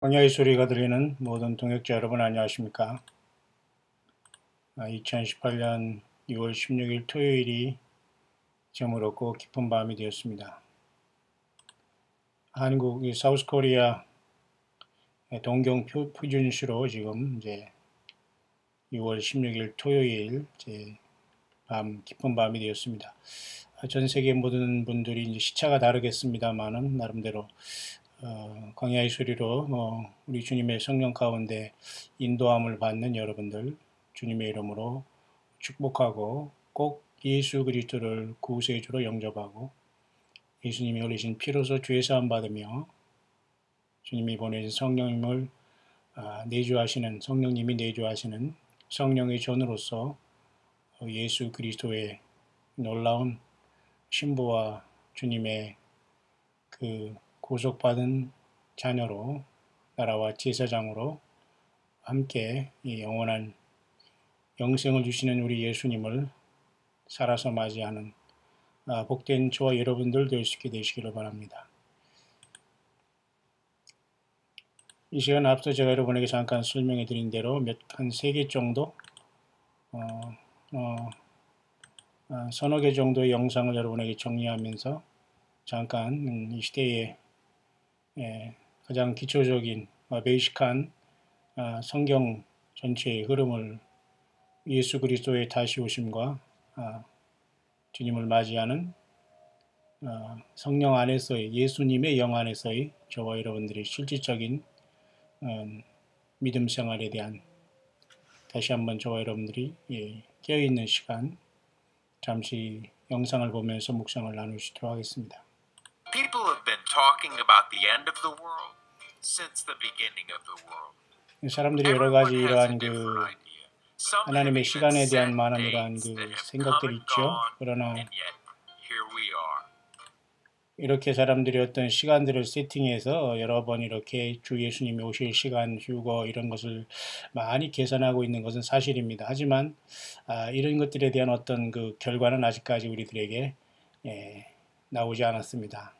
광야의 소리가 들리는 모든 동역자 여러분 안녕하십니까? 2018년 6월 16일 토요일이 저물었고 깊은 밤이 되었습니다. 한국 사우스코리아 동경 표준시로 지금 이제 6월 16일 토요일 깊은 밤이 되었습니다. 전 세계 모든 분들이 이제 시차가 다르겠습니다만은 나름대로 광야의 소리로 우리 주님의 성령 가운데 인도함을 받는 여러분들 주님의 이름으로 축복하고 꼭 예수 그리스도를 구세주로 영접하고 예수님이 흘리신 피로서 죄사함 받으며 주님이 보내신 성령님을 내주하시는 성령님이 내주하시는 성령의 전으로서 예수 그리스도의 놀라운 신부와 주님의 그 구속받은 자녀로 나라와 제사장으로 함께 이 영원한 영생을 주시는 우리 예수님을 살아서 맞이하는 복된 저와 여러분들 될 수 있게 되시기를 바랍니다. 이 시간 앞서 제가 여러분에게 잠깐 설명해 드린 대로 한 3개 정도 서너 개 정도의 영상을 여러분에게 정리하면서 잠깐 이 시대의 가장 기초적인 베이식한 성경 전체의 흐름을 예수 그리스도의 다시 오심과 주님을 맞이하는 성령 안에서의 예수님의 영 안에서의 저와 여러분들의 실질적인 믿음 생활에 대한 다시 한번 저와 여러분들이 깨어있는 시간 잠시 영상을 보면서 묵상을 나누시도록 하겠습니다. People have been talking about the end of the world since the beginning of the world. 사람들이 여러 가지 Everyone has a 이러한 different 그 idea. Some have 하나님의 even 시간에 대한 set 많은 이러한 dates 그 that have come 생각들이 and 있죠. gone, 그러나 and yet here we are. 이렇게 사람들이 어떤 시간들을 세팅해서 여러 번 이렇게 주 예수님이 오실 시간, 휴거 이런 것을 많이 계산하고 있는 것은 사실입니다. 하지만 이런 것들에 대한 어떤 그 결과는 아직까지 우리들에게 나오지 않았습니다.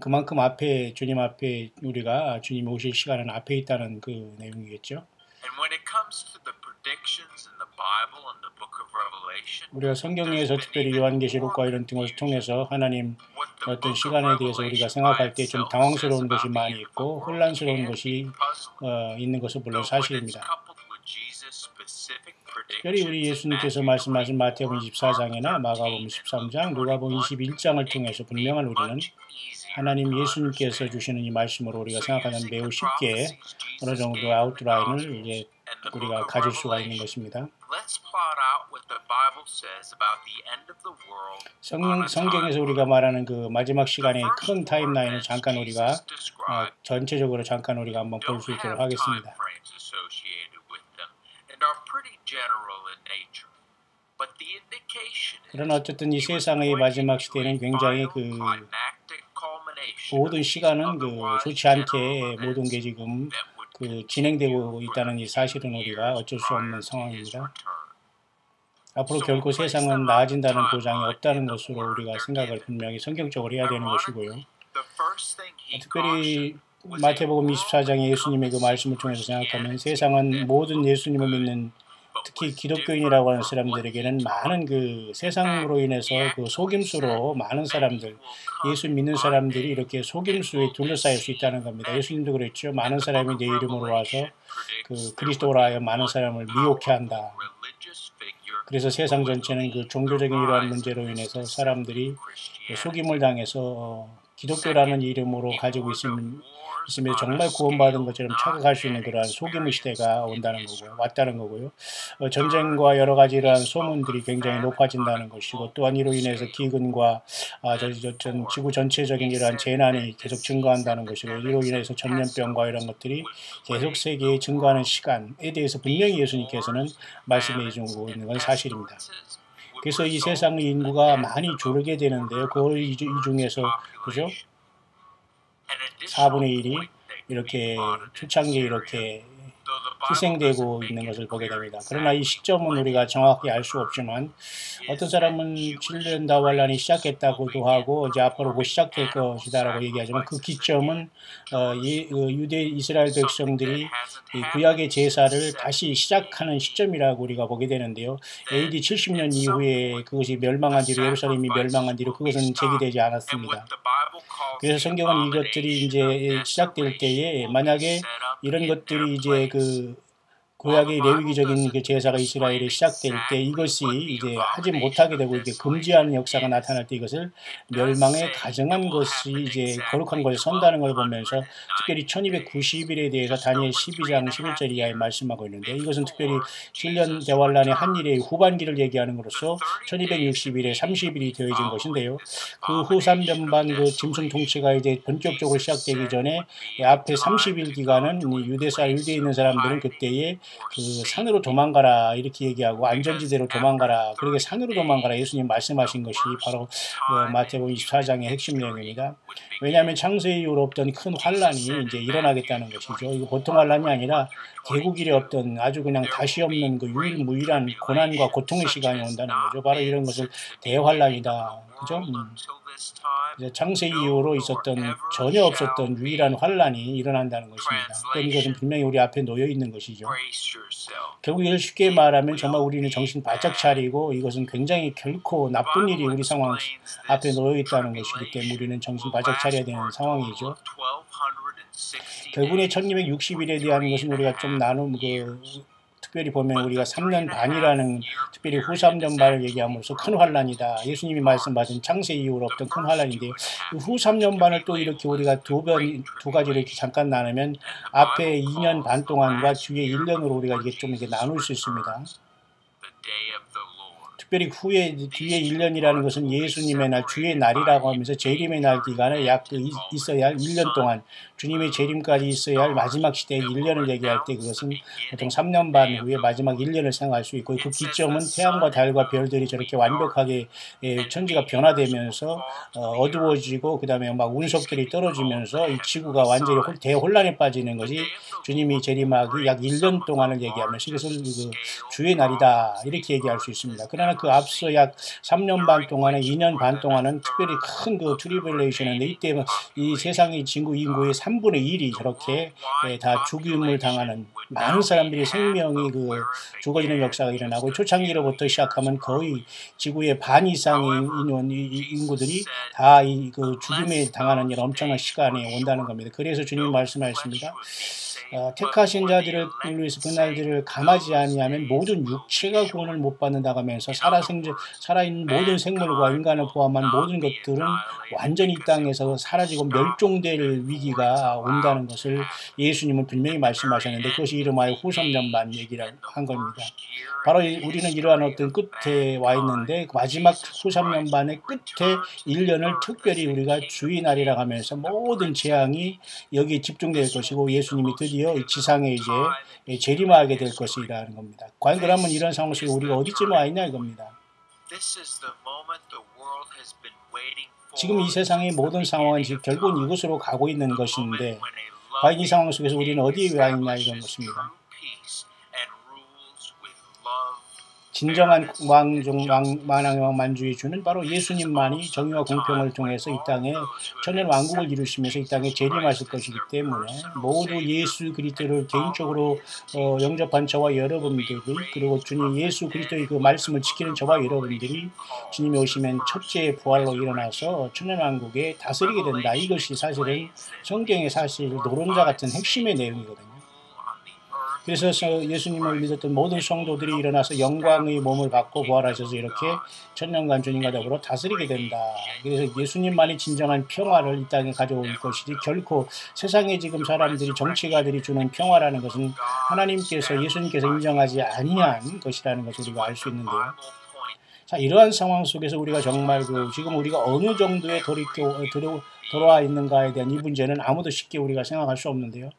그만큼 앞에 주님 앞에 우리가 주님이 오실 시간은 앞에 있다는 그 내용이겠죠. And when it comes to the predictions in the Bible and the book of Revelation, 우리가 성경에서 특별히 요한계시록과 이런 등을 통해서 하나님 어떤 시간에 대해서 우리가 생각할 때 좀 당황스러운 것이 많이 있고 혼란스러운 것이 있는 것은 물론 사실입니다. 특별히 우리 예수님께서 말씀하신 마태복음 24장이나 마가복음 13장, 누가복음 21장을 통해서 분명한 우리는 하나님 예수님께서 주시는 이 말씀으로 우리가 생각하면 매우 쉽게 어느 정도 아웃라인을 이제 우리가 가질 수가 있는 것입니다. 성경에서 우리가 말하는 그 마지막 시간의 큰 타임라인을 잠깐 우리가 전체적으로 잠깐 우리가 한번 볼 수 있도록 하겠습니다. 그러나 어쨌든 이 세상의 마지막 시대는 굉장히 그 모든 시간은 그 좋지 않게 모든 게 지금 그 진행되고 있다는 이 사실은 우리가 어쩔 수 없는 상황입니다. 앞으로 결코 세상은 나아진다는 보장이 없다는 것으로 우리가 생각을 분명히 성경적으로 해야 되는 것이고요. 특별히 마태복음 24장의 예수님의 그 말씀을 통해서 생각하면 세상은 모든 예수님을 믿는 특히 기독교인이라고 하는 사람들에게는 많은 그 세상으로 인해서 그 속임수로 많은 사람들, 예수 믿는 사람들이 이렇게 속임수에 둘러싸일 수 있다는 겁니다. 예수님도 그랬죠. 많은 사람이 내 이름으로 와서 그 그리스도로 하여 많은 사람을 미혹해 한다. 그래서 세상 전체는 그 종교적인 이러한 문제로 인해서 사람들이 속임을 당해서 기독교라는 이름으로 가지고 있으면 정말 구원받은 것처럼 착각할 수 있는 그러한 속임의 시대가 온다는 거고요. 왔다는 거고요. 전쟁과 여러 가지 이러한 소문들이 굉장히 높아진다는 것이고 또한 이로 인해서 기근과 지구 전체적인 이러한 재난이 계속 증가한다는 것이고 이로 인해서 전염병과 이런 것들이 계속 세계에 증가하는 시간에 대해서 분명히 예수님께서는 말씀해 주고 있는 건 사실입니다. 그래서 이 세상의 인구가 많이 줄게 되는데요. 이 중에서 그죠? 4분의 1이 이렇게 초창기에 이렇게 희생되고 있는 것을 보게 됩니다. 그러나 이 시점은 우리가 정확히 알 수 없지만 어떤 사람은 7년 다환란이 시작했다고도 하고 이제 앞으로 곧 시작될 것이다라고 얘기하지만 그 기점은 유대 이스라엘 백성들이 이 구약의 제사를 다시 시작하는 시점이라고 우리가 보게 되는데요. AD 70년 이후에 그것이 멸망한 뒤로 예루살렘이 멸망한 뒤로 그것은 제기되지 않았습니다. 그래서 성경은 이것들이 이제 시작될 때에 만약에 이런 것들이 이제 그 구약의 레위기적인 그 제사가 이스라엘에 시작될 때 이것이 이제 하지 못하게 되고 이게 금지하는 역사가 나타날 때 이것을 멸망에 가정한 것이 이제 거룩한 것에 선다는 걸 보면서 특별히 1290일에 대해서 다니엘 12장 11절 이하에 말씀하고 있는데 이것은 특별히 7년 대환란의 한 일의 후반기를 얘기하는 것으로서 1260일에 30일이 되어진 것인데요. 그 후 3년 반 그 짐승 통치가 이제 본격적으로 시작되기 전에 앞에 30일 기간은 유대에 있는 사람들은 그때에 그 산으로 도망가라 이렇게 얘기하고 안전지대로 도망가라 그렇게 산으로 도망가라 예수님 말씀하신 것이 바로 마태복음 24장의 핵심 내용입니다. 왜냐하면 창세 이후로 없던 큰 환란이 이제 일어나겠다는 것이죠. 이거 보통 환란이 아니라 개국일에 없던 아주 그냥 다시 없는 그 유일무이한 고난과 고통의 시간이 온다는 거죠. 바로 이런 것을 대환란이다. 그죠? 창세 이후로 있었던 전혀 없었던 유일한 환란이 일어난다는 것입니다. 그럼 이것은 분명히 우리 앞에 놓여 있는 것이죠. 결국 이를 쉽게 말하면 정말 우리는 정신 바짝 차리고 이것은 굉장히 결코 나쁜 일이 우리 상황 앞에 놓여 있다는 것이기 때문에 우리는 정신 바짝 차려야 되는 상황이죠. 결국에 1260일에 대한 것은 우리가 좀 특별히 보면 우리가 3년 반이라는 특별히 후 3년 반을 얘기함으로써 큰 환란이다. 예수님이 말씀하신 창세 이후로 없던 큰 환란인데요. 후 3년 반을 또 이렇게 우리가 두 가지로 이렇게 잠깐 나누면 앞에 2년 반 동안과 뒤에 1년으로 우리가 이게 좀 이렇게 나눌 수 있습니다. 특별히 뒤에 1년이라는 것은 예수님의 날, 주의 날이라고 하면서 재림의 날 기간을 약 있어야 할 1년 동안 주님의 재림까지 있어야 할 마지막 시대의 1년을 얘기할 때 그것은 보통 3년 반 후에 마지막 1년을 생각할 수 있고 그 기점은 태양과 달과 별들이 저렇게 완벽하게 천지가 변화되면서 어두워지고 그 다음에 막 운석들이 떨어지면서 이 지구가 완전히 대혼란에 빠지는 것이 주님이 재림하기 약 1년 동안을 얘기하면서 이것을 주의 날이다 이렇게 얘기할 수 있습니다. 그러나 그 앞서 약 3년 반 동안에 2년 반 동안은 특별히 큰 그 트리블레이션인데 이때 이 세상의 인구의 3분의 1이 저렇게 다 죽임을 당하는 많은 사람들이 생명이 죽어지는 역사가 일어나고 초창기로부터 시작하면 거의 지구의 반 이상의 인구들이 다 그 죽임에 당하는 이런 엄청난 시간이 온다는 겁니다. 그래서 주님이 말씀하셨습니다. 택하신 자들을 위해서 그날들을 감하지 아니하면 모든 육체가 구원을 못 받는다고 하면서 살아있는 모든 생물과 인간을 포함한 모든 것들은 완전히 이 땅에서 사라지고 멸종될 위기가 온다는 것을 예수님은 분명히 말씀하셨는데 그것이 이름하여 후 3년 반 얘기를 한 겁니다. 바로 우리는 이러한 어떤 끝에 와 있는데 마지막 후 3년 반의 끝에 1년을 특별히 우리가 주의 날이라고 하면서 모든 재앙이 여기에 집중될 것이고 예수님이 드디어 이 지상에 이제 재림하게 될 것이라는 겁니다. 과연 그러면 이런 상황 속에 우리가 어디쯤 와 있냐 이겁니다. 지금 이 세상의 모든 상황은 결국은 이곳으로 가고 있는 것인데 과연 이 상황 속에서 우리는 어디에 와 있냐 이런 것입니다. 진정한 만왕의 왕 만주의 주는 바로 예수님만이 정의와 공평을 통해서 이 땅에 천년 왕국을 이루시면서 이 땅에 재림하실 것이기 때문에 모두 예수 그리스도를 개인적으로 영접한 저와 여러분들이 그리고 주님 예수 그리스도의 그 말씀을 지키는 저와 여러분들이 주님이 오시면 첫째 부활로 일어나서 천년 왕국에 다스리게 된다. 이것이 사실은 성경의 사실 노론자 같은 핵심의 내용이거든요. 그래서 예수님을 믿었던 모든 성도들이 일어나서 영광의 몸을 받고 부활하셔서 이렇게 천년간 주님과 더불어 다스리게 된다. 그래서 예수님만이 진정한 평화를 이 땅에 가져올 것이지 결코 세상에 지금 사람들이 정치가들이 주는 평화라는 것은 하나님께서 예수님께서 인정하지 아니한 것이라는 것을 우리가 알 수 있는데요. 자, 이러한 상황 속에서 우리가 정말 지금 우리가 어느 정도의 돌아와 있는가에 대한 이 문제는 아무도 쉽게 우리가 생각할 수 없는데요.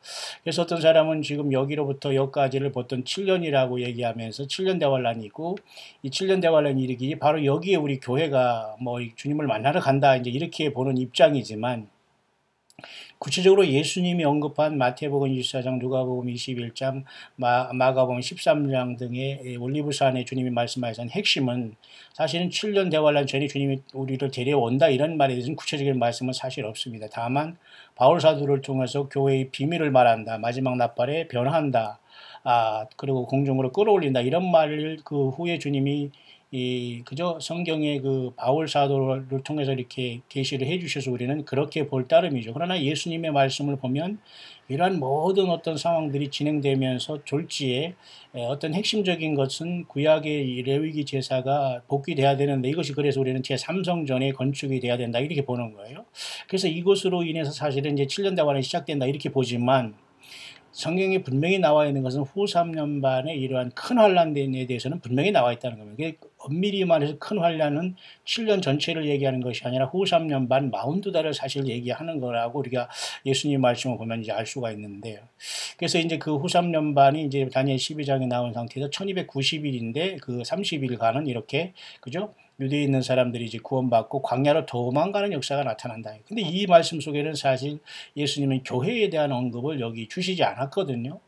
그래서 어떤 사람은 지금 여기로부터 여기까지를 보통 7년이라고 얘기하면서 7년 대환란이 있고 이 7년 대환란이 일으키지 바로 여기에 우리 교회가 주님을 만나러 간다 이제 이렇게 보는 입장이지만 구체적으로 예수님이 언급한 마태복음 24장, 누가복음 21장, 마가복음 13장 등의 올리브산에 주님이 말씀하신 핵심은 사실은 7년 대환란 전에 주님이 우리를 데려온다 이런 말에 대해서는 구체적인 말씀은 사실 없습니다. 다만 바울 사도를 통해서 교회의 비밀을 말한다, 마지막 나팔에 변한다, 그리고 공중으로 끌어올린다 이런 말을 그 후에 주님이 그저 성경의 그 바울 사도를 통해서 이렇게 계시를 해주셔서 우리는 그렇게 볼 따름이죠. 그러나 예수님의 말씀을 보면 이러한 모든 어떤 상황들이 진행되면서 졸지에 어떤 핵심적인 것은 구약의 레위기 제사가 복귀돼야 되는데 이것이 그래서 우리는 제3성전의 건축이 돼야 된다 이렇게 보는 거예요. 그래서 이것으로 인해서 사실은 이제 7년 대환이 시작된다 이렇게 보지만 성경에 분명히 나와 있는 것은 후 3년반의 이러한 큰 환란에 대해서는 분명히 나와 있다는 겁니다. 엄밀히 말해서 큰 환란은 7년 전체를 얘기하는 것이 아니라 후 3년반 42달을 사실 얘기하는 거라고 우리가 예수님 말씀을 보면 이제 알 수가 있는데요. 그래서 이제 그 후 3년반이 이제 다니엘 12장에 나온 상태에서 1290일인데 그 30일간은 이렇게 그죠? 유대에 있는 사람들이 이제 구원받고 광야로 도망가는 역사가 나타난다. 근데 이 말씀 속에는 사실 예수님은 교회에 대한 언급을 여기 주시지 않았거든요.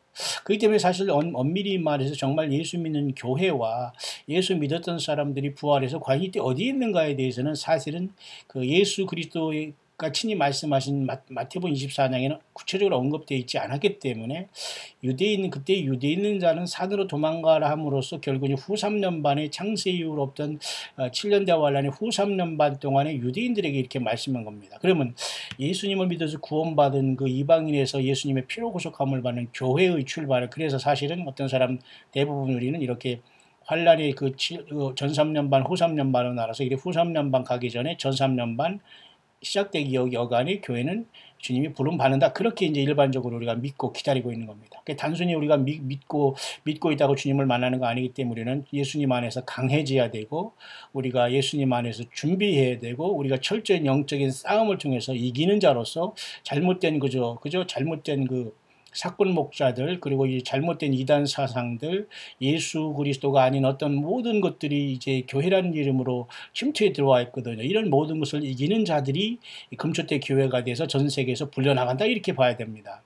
그렇기 때문에 사실 엄밀히 말해서 정말 예수 믿는 교회와 예수 믿었던 사람들이 부활해서 과연 이때 어디에 있는가에 대해서는 사실은 그 예수 그리스도의 친히 말씀하신 마태복음 24장에는 구체적으로 언급되어 있지 않았기 때문에 그때 유대에 있는 자는 산으로 도망가라 함으로써 결국 후 3년 반의 창세 이후로 없던 7년 대환란의 후 3년 반 동안에 유대인들에게 이렇게 말씀한 겁니다. 그러면 예수님을 믿어서 구원받은 그 이방인에서 예수님의 피로 구속함을 받는 교회의 출발을 그래서 사실은 어떤 사람 대부분 우리는 이렇게 환란이 전 3년 반, 후 3년 반으로 나눠서 이래 후 3년 반 가기 전에 전 3년 반 시작되기 여간에 교회는 주님이 부름 받는다. 그렇게 이제 일반적으로 우리가 믿고 기다리고 있는 겁니다. 단순히 우리가 믿고 있다고 주님을 만나는 거 아니기 때문에 우리는 예수님 안에서 강해져야 되고 우리가 예수님 안에서 준비해야 되고 우리가 철저한 영적인 싸움을 통해서 이기는 자로서 잘못된 잘못된 사건 목자들 그리고 이 잘못된 이단 사상들 예수 그리스도가 아닌 어떤 모든 것들이 이제 교회라는 이름으로 침투에 들어와 있거든요. 이런 모든 것을 이기는 자들이 금초 때 교회가 돼서 전 세계에서 불려나간다 이렇게 봐야 됩니다.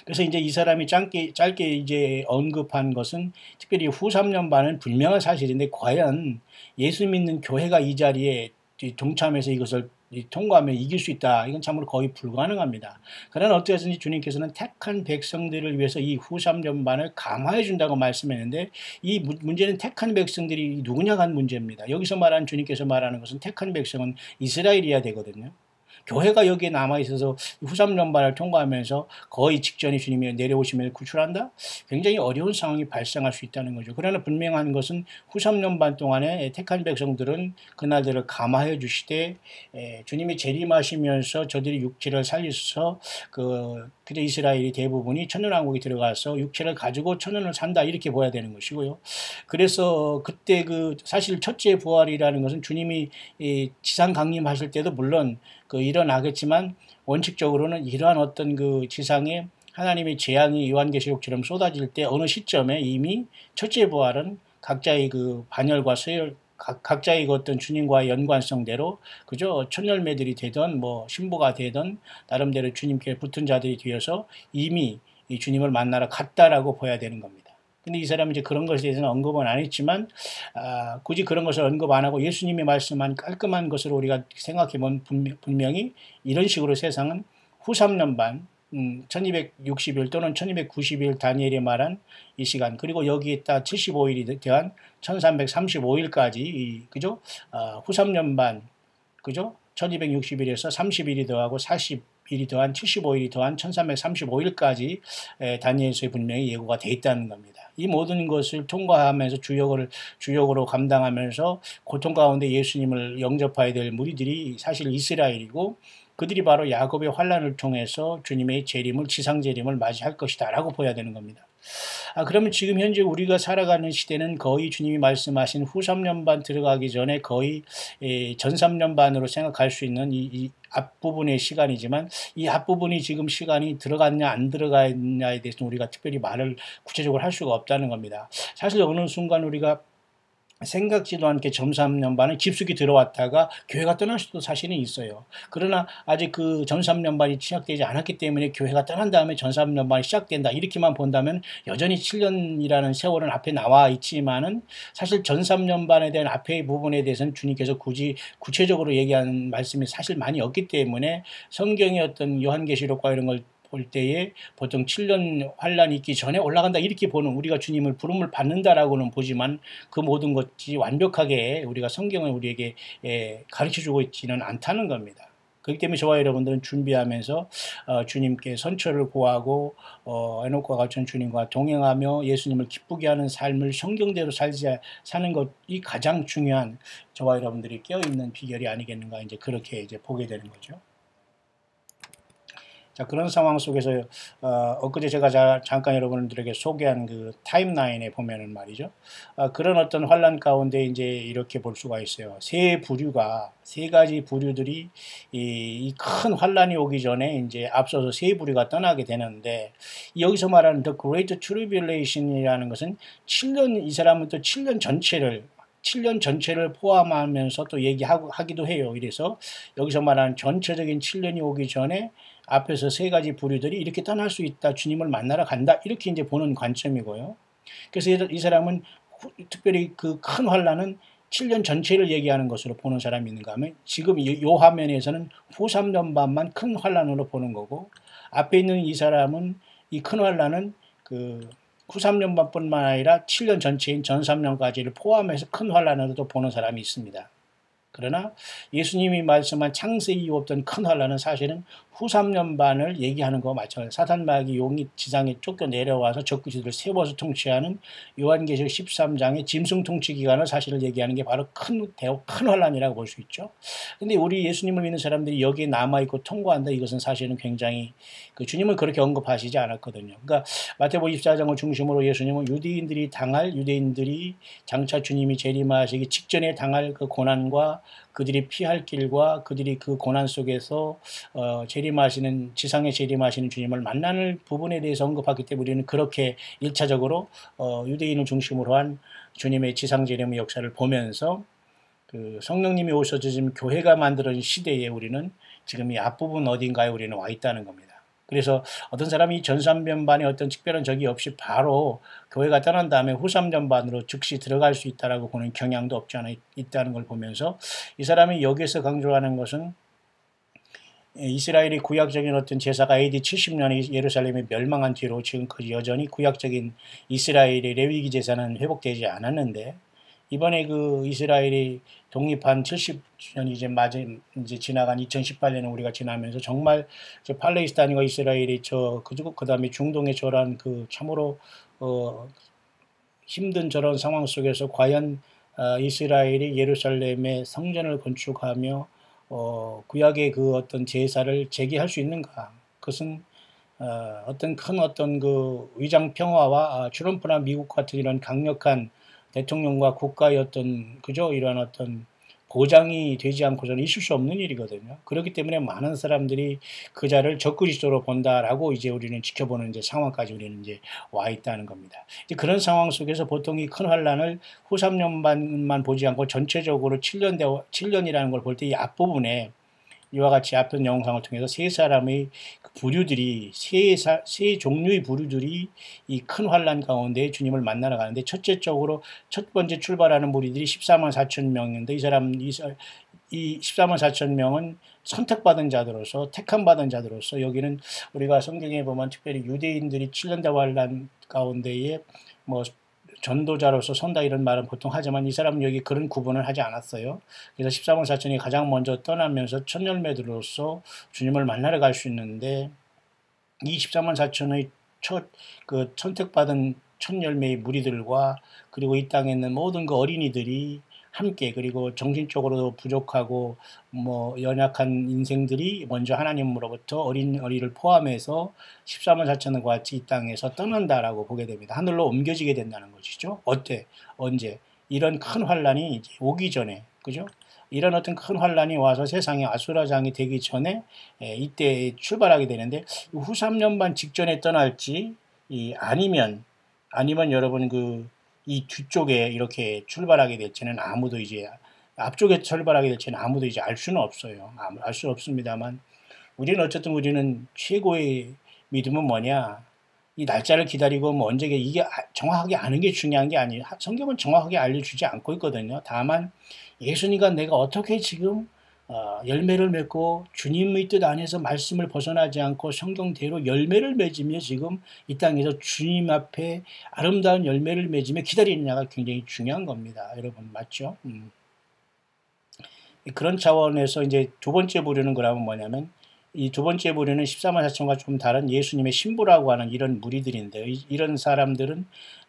그래서 이제 이 사람이 짧게 이제 언급한 것은 특별히 후 3년 반은 분명한 사실인데 과연 예수 믿는 교회가 이 자리에 동참해서 이것을 통과하면 이길 수 있다. 이건 참으로 거의 불가능합니다. 그러나 어찌됐든지 주님께서는 택한 백성들을 위해서 이 후 3년 반을 감화해 준다고 말씀했는데 이 문제는 택한 백성들이 누구냐가 문제입니다. 여기서 말하는 주님께서 말하는 것은 택한 백성은 이스라엘이어야 되거든요. 교회가 여기에 남아있어서 후 3년반을 통과하면서 거의 직전에 주님이 내려오시면 구출한다? 굉장히 어려운 상황이 발생할 수 있다는 거죠. 그러나 분명한 것은 후 3년반 동안에 택한 백성들은 그날들을 감화해 주시되 주님이 재림하시면서 저들이 육체를 살리셔서 그저 이스라엘이 대부분이 천년왕국에 들어가서 육체를 가지고 천년을 산다 이렇게 보아야 되는 것이고요. 그래서 그때 사실 첫째 부활이라는 것은 주님이 지상 강림하실 때도 물론 일어나겠지만 원칙적으로는 이러한 어떤 지상에 하나님의 재앙이 요한계시록처럼 쏟아질 때 어느 시점에 이미 첫째 부활은 각자의 반열과 서열 각자의 어떤 주님과의 연관성대로 그저 천열매들이 되던 신부가 되던 나름대로 주님께 붙은 자들이 되어서 이미 이 주님을 만나러 갔다라고 보아야 되는 겁니다. 근데 이 사람은 이제 그런 것에 대해서는 언급은 안 했지만 굳이 그런 것을 언급 안 하고 예수님이 말씀한 깔끔한 것으로 우리가 생각해보면 분명히 이런 식으로 세상은 후 3년 반 1260일 또는 1290일 다니엘이 말한 이 시간 그리고 여기에 딱 75일이 대한 1335일까지 그죠? 후 3년 반 그죠? 1260일에서 30일이 더하고 40일이 더한 75일이 더한 1335일까지 다니엘서에 분명히 예고가 돼 있다는 겁니다. 이 모든 것을 통과하면서 주역으로 감당하면서 고통 가운데 예수님을 영접해야 될 무리들이 사실 이스라엘이고 그들이 바로 야곱의 환란을 통해서 주님의 재림을 지상 재림을 맞이할 것이다 라고 보아야 되는 겁니다. 그러면 지금 현재 우리가 살아가는 시대는 거의 주님이 말씀하신 후 3년 반 들어가기 전에 거의 전 3년 반으로 생각할 수 있는 이 앞부분의 시간이지만 이 앞부분이 지금 시간이 들어갔냐 안 들어갔냐에 대해서는 우리가 특별히 말을 구체적으로 할 수가 없다는 겁니다. 사실 어느 순간 우리가 생각지도 않게 전삼년반은 깊숙이 들어왔다가 교회가 떠날 수도 사실은 있어요. 그러나 아직 그 전삼년반이 시작되지 않았기 때문에 교회가 떠난 다음에 전삼년반이 시작된다. 이렇게만 본다면 여전히 7년이라는 세월은 앞에 나와 있지만은 사실 전삼년반에 대한 앞의 부분에 대해서는 주님께서 굳이 구체적으로 얘기하는 말씀이 사실 많이 없기 때문에 성경의 어떤 요한계시록과 이런 걸 볼 때에 보통 7년 환란이 있기 전에 올라간다 이렇게 보는 우리가 주님을 부름을 받는다라고는 보지만 그 모든 것이 완벽하게 우리가 성경을 우리에게 가르쳐주고 있지는 않다는 겁니다. 그렇기 때문에 저와 여러분들은 준비하면서 주님께 선처를 구하고 에녹과 같은 주님과 동행하며 예수님을 기쁘게 하는 삶을 성경대로 사는 것이 가장 중요한 저와 여러분들이 깨어있는 비결이 아니겠는가 이제 그렇게 이제 보게 되는 거죠. 자, 그런 상황 속에서 엊그제 제가 잠깐 여러분들에게 소개한 그 타임라인에 보면은 말이죠. 그런 어떤 환란 가운데 이제 이렇게 볼 수가 있어요. 세 가지 부류들이 이 큰 환란이 오기 전에 이제 앞서서 세 부류가 떠나게 되는데 여기서 말하는 The Great Tribulation이라는 것은 7년 이 사람은 또 7년 전체를 포함하면서 또 하기도 해요. 이래서 여기서 말하는 전체적인 7년이 오기 전에 앞에서 세 가지 부류들이 이렇게 떠날 수 있다. 주님을 만나러 간다. 이렇게 이제 보는 관점이고요. 그래서 이 사람은 특별히 그 큰 환란은 7년 전체를 얘기하는 것으로 보는 사람이 있는가 하면 지금 이 화면에서는 후 3년 반만 큰 환란으로 보는 거고 앞에 있는 이 사람은 이 큰 환란은 그 후 3년 반뿐만 아니라 7년 전체인 전 3년까지를 포함해서 큰 환란으로도 보는 사람이 있습니다. 그러나 예수님이 말씀한 창세 이후 없던 큰 환란은 사실은 후 3년 반을 얘기하는 거와 마찬가지예요. 사탄마귀 용이 지상에 쫓겨 내려와서 적그리스도를 세워서 통치하는 요한계시록 13장의 짐승 통치 기간을 사실을 얘기하는 게 바로 큰 환란이라고 볼 수 있죠. 근데 우리 예수님을 믿는 사람들이 여기에 남아있고 통과한다 이것은 사실은 굉장히 그 주님은 그렇게 언급하시지 않았거든요. 그러니까 마태복음 24장을 중심으로 예수님은 유대인들이 장차 주님이 재림하시기 직전에 당할 그 고난과 그들이 피할 길과 그들이 그 고난 속에서 지상에 재림하시는 주님을 만나는 부분에 대해서 언급하기 때문에 우리는 그렇게 1차적으로 유대인을 중심으로 한 주님의 지상 재림의 역사를 보면서 그 성령님이 오셔서 지금 교회가 만들어진 시대에 우리는 지금 이 앞부분 어딘가에 우리는 와 있다는 겁니다. 그래서 어떤 사람이 전 3년반에 어떤 특별한 적이 없이 바로 교회가 떠난 다음에 후 3년반으로 즉시 들어갈 수 있다라고 보는 경향도 없지 않아 있다는 걸 보면서 이 사람이 여기에서 강조하는 것은 이스라엘이 구약적인 어떤 제사가 AD 70년에 예루살렘이 멸망한 뒤로 지금까지 여전히 구약적인 이스라엘의 레위기 제사는 회복되지 않았는데 이번에 그 이스라엘이 독립한 70년이 이제 지나간 2018년에 우리가 지나면서 정말 팔레스타인과 이스라엘이 그 다음에 중동의 저런 그 참으로 힘든 저런 상황 속에서 과연 이스라엘이 예루살렘의 성전을 건축하며 구약의 그 어떤 제사를 재개할 수 있는가? 그것은 어떤 큰 어떤 그 위장 평화와 트럼프나 미국 같은 이런 강력한 대통령과 국가의 어떤 이러한 어떤 보장이 되지 않고서는 있을 수 없는 일이거든요. 그렇기 때문에 많은 사람들이 그 자를 적그리스도로 본다라고 이제 우리는 지켜보는 이제 상황까지 우리는 이제 와 있다는 겁니다. 이제 그런 상황 속에서 보통 이 큰 환란을 후 3년만 보지 않고 전체적으로 7년이라는 걸 볼 때 이 앞부분에 이와 같이 앞선 영상을 통해서 세 사람의 부류들이 세 종류의 부류들이 이 큰 환란 가운데 주님을 만나러 가는데 첫 번째 출발하는 무리들이 14만 4천 명인데 이 14만 4천 명은 선택받은 자들로서 택함받은 자들로서 여기는 우리가 성경에 보면 특별히 유대인들이 7년 대환란 가운데에 뭐 전도자로서 선다 이런 말은 보통 하지만 이 사람은 여기 그런 구분을 하지 않았어요. 그래서 14만 4천이 가장 먼저 떠나면서 첫 열매들로서 주님을 만나러 갈 수 있는데 이 14만 4천의 그 선택받은 첫 열매의 무리들과 그리고 이 땅에 있는 모든 그 어린이들이 함께 그리고 정신적으로 부족하고 뭐 연약한 인생들이 먼저 하나님으로부터 어린이를 포함해서 14만 4천과 같이 이 땅에서 떠난다라고 보게 됩니다. 하늘로 옮겨지게 된다는 것이죠. 언제? 이런 큰 환란이 오기 전에, 그죠? 이런 어떤 큰 환란이 와서 세상에 아수라장이 되기 전에 이때 출발하게 되는데 후 3년 반 직전에 떠날지 아니면 여러분 이 뒤쪽에 이렇게 출발하게 될지는 아무도 이제 앞쪽에 출발하게 될지는 아무도 이제 알 수는 없어요. 알 수 없습니다만 우리는 최고의 믿음은 뭐냐? 이 날짜를 기다리고 뭐 언제 이게 정확하게 아는 게 중요한 게 아니에요. 성경은 정확하게 알려주지 않고 있거든요. 다만 예수님과 내가 어떻게 지금 열매를 맺고 주님의 뜻 안에서 말씀을 벗어나지 않고 성경대로 열매를 맺으며 지금 이 땅에서 주님 앞에 아름다운 열매를 맺으며 기다리느냐가 굉장히 중요한 겁니다. 여러분 맞죠? 그런 차원에서 이제 두 번째 부류는 그러면 뭐냐면 이 두 번째 부류는 14만 4천과 좀 다른 예수님의 신부라고 하는 이런 무리들인데요. 이런 사람들은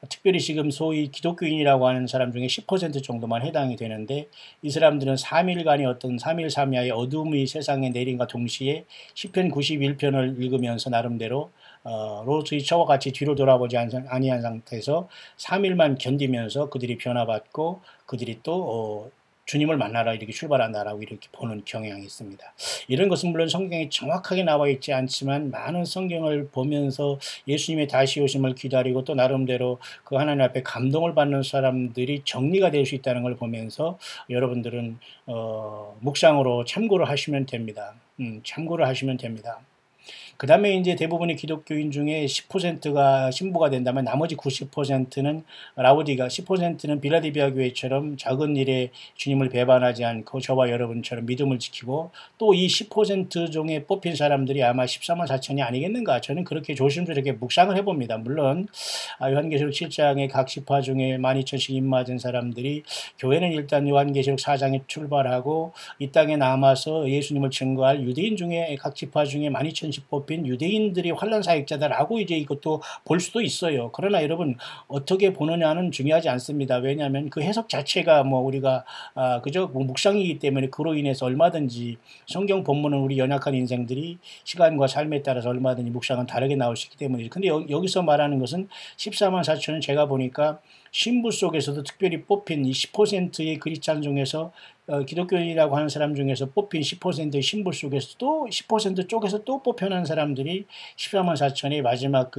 특별히 지금 소위 기독교인이라고 하는 사람 중에 10% 정도만 해당이 되는데 이 사람들은 3일간의 어떤 3일 3야의 어둠의 세상에 내림과 동시에 시편 91편을 읽으면서 나름대로 롯의 처와 같이 뒤로 돌아보지 아니한 상태에서 3일만 견디면서 그들이 변화받고 그들이 또 주님을 만나라 이렇게 출발한다라고 이렇게 보는 경향이 있습니다. 이런 것은 물론 성경에 정확하게 나와 있지 않지만 많은 성경을 보면서 예수님의 다시 오심을 기다리고 또 나름대로 그 하나님 앞에 감동을 받는 사람들이 정리가 될 수 있다는 걸 보면서 여러분들은 묵상으로 참고를 하시면 됩니다. 참고를 하시면 됩니다. 그 다음에 이제 대부분의 기독교인 중에 10%가 신부가 된다면 나머지 90%는 라오디가 10%는 빌라델비아 교회처럼 작은 일에 주님을 배반하지 않고 저와 여러분처럼 믿음을 지키고 또 이 10% 중에 뽑힌 사람들이 아마 14만 4천이 아니겠는가 저는 그렇게 조심스럽게 묵상을 해봅니다. 물론 요한계시록 7장의 각 지파 중에 12,000씩 입맞은 사람들이 교회는 일단 요한계시록 4장에 출발하고 이 땅에 남아서 예수님을 증거할 유대인 중에 각 지파 중에 12,000씩 뽑힌 유대인들이 환란 사역자다라고 이제 이것도 볼 수도 있어요. 그러나 여러분 어떻게 보느냐는 중요하지 않습니다. 왜냐하면 그 해석 자체가 뭐 우리가 그저 뭐 묵상이기 때문에 그로 인해서 얼마든지 성경 본문은 우리 연약한 인생들이 시간과 삶에 따라서 얼마든지 묵상은 다르게 나올 수 있기 때문이죠. 근데 여기서 말하는 것은 14만 4천은 제가 보니까 신부 속에서도 특별히 뽑힌 이 10%의 크리스찬 중에서 기독교인이라고 하는 사람 중에서 뽑힌 10%의 신부 속에서 또 10% 쪽에서 또 뽑혀난 사람들이 14만 4천의 마지막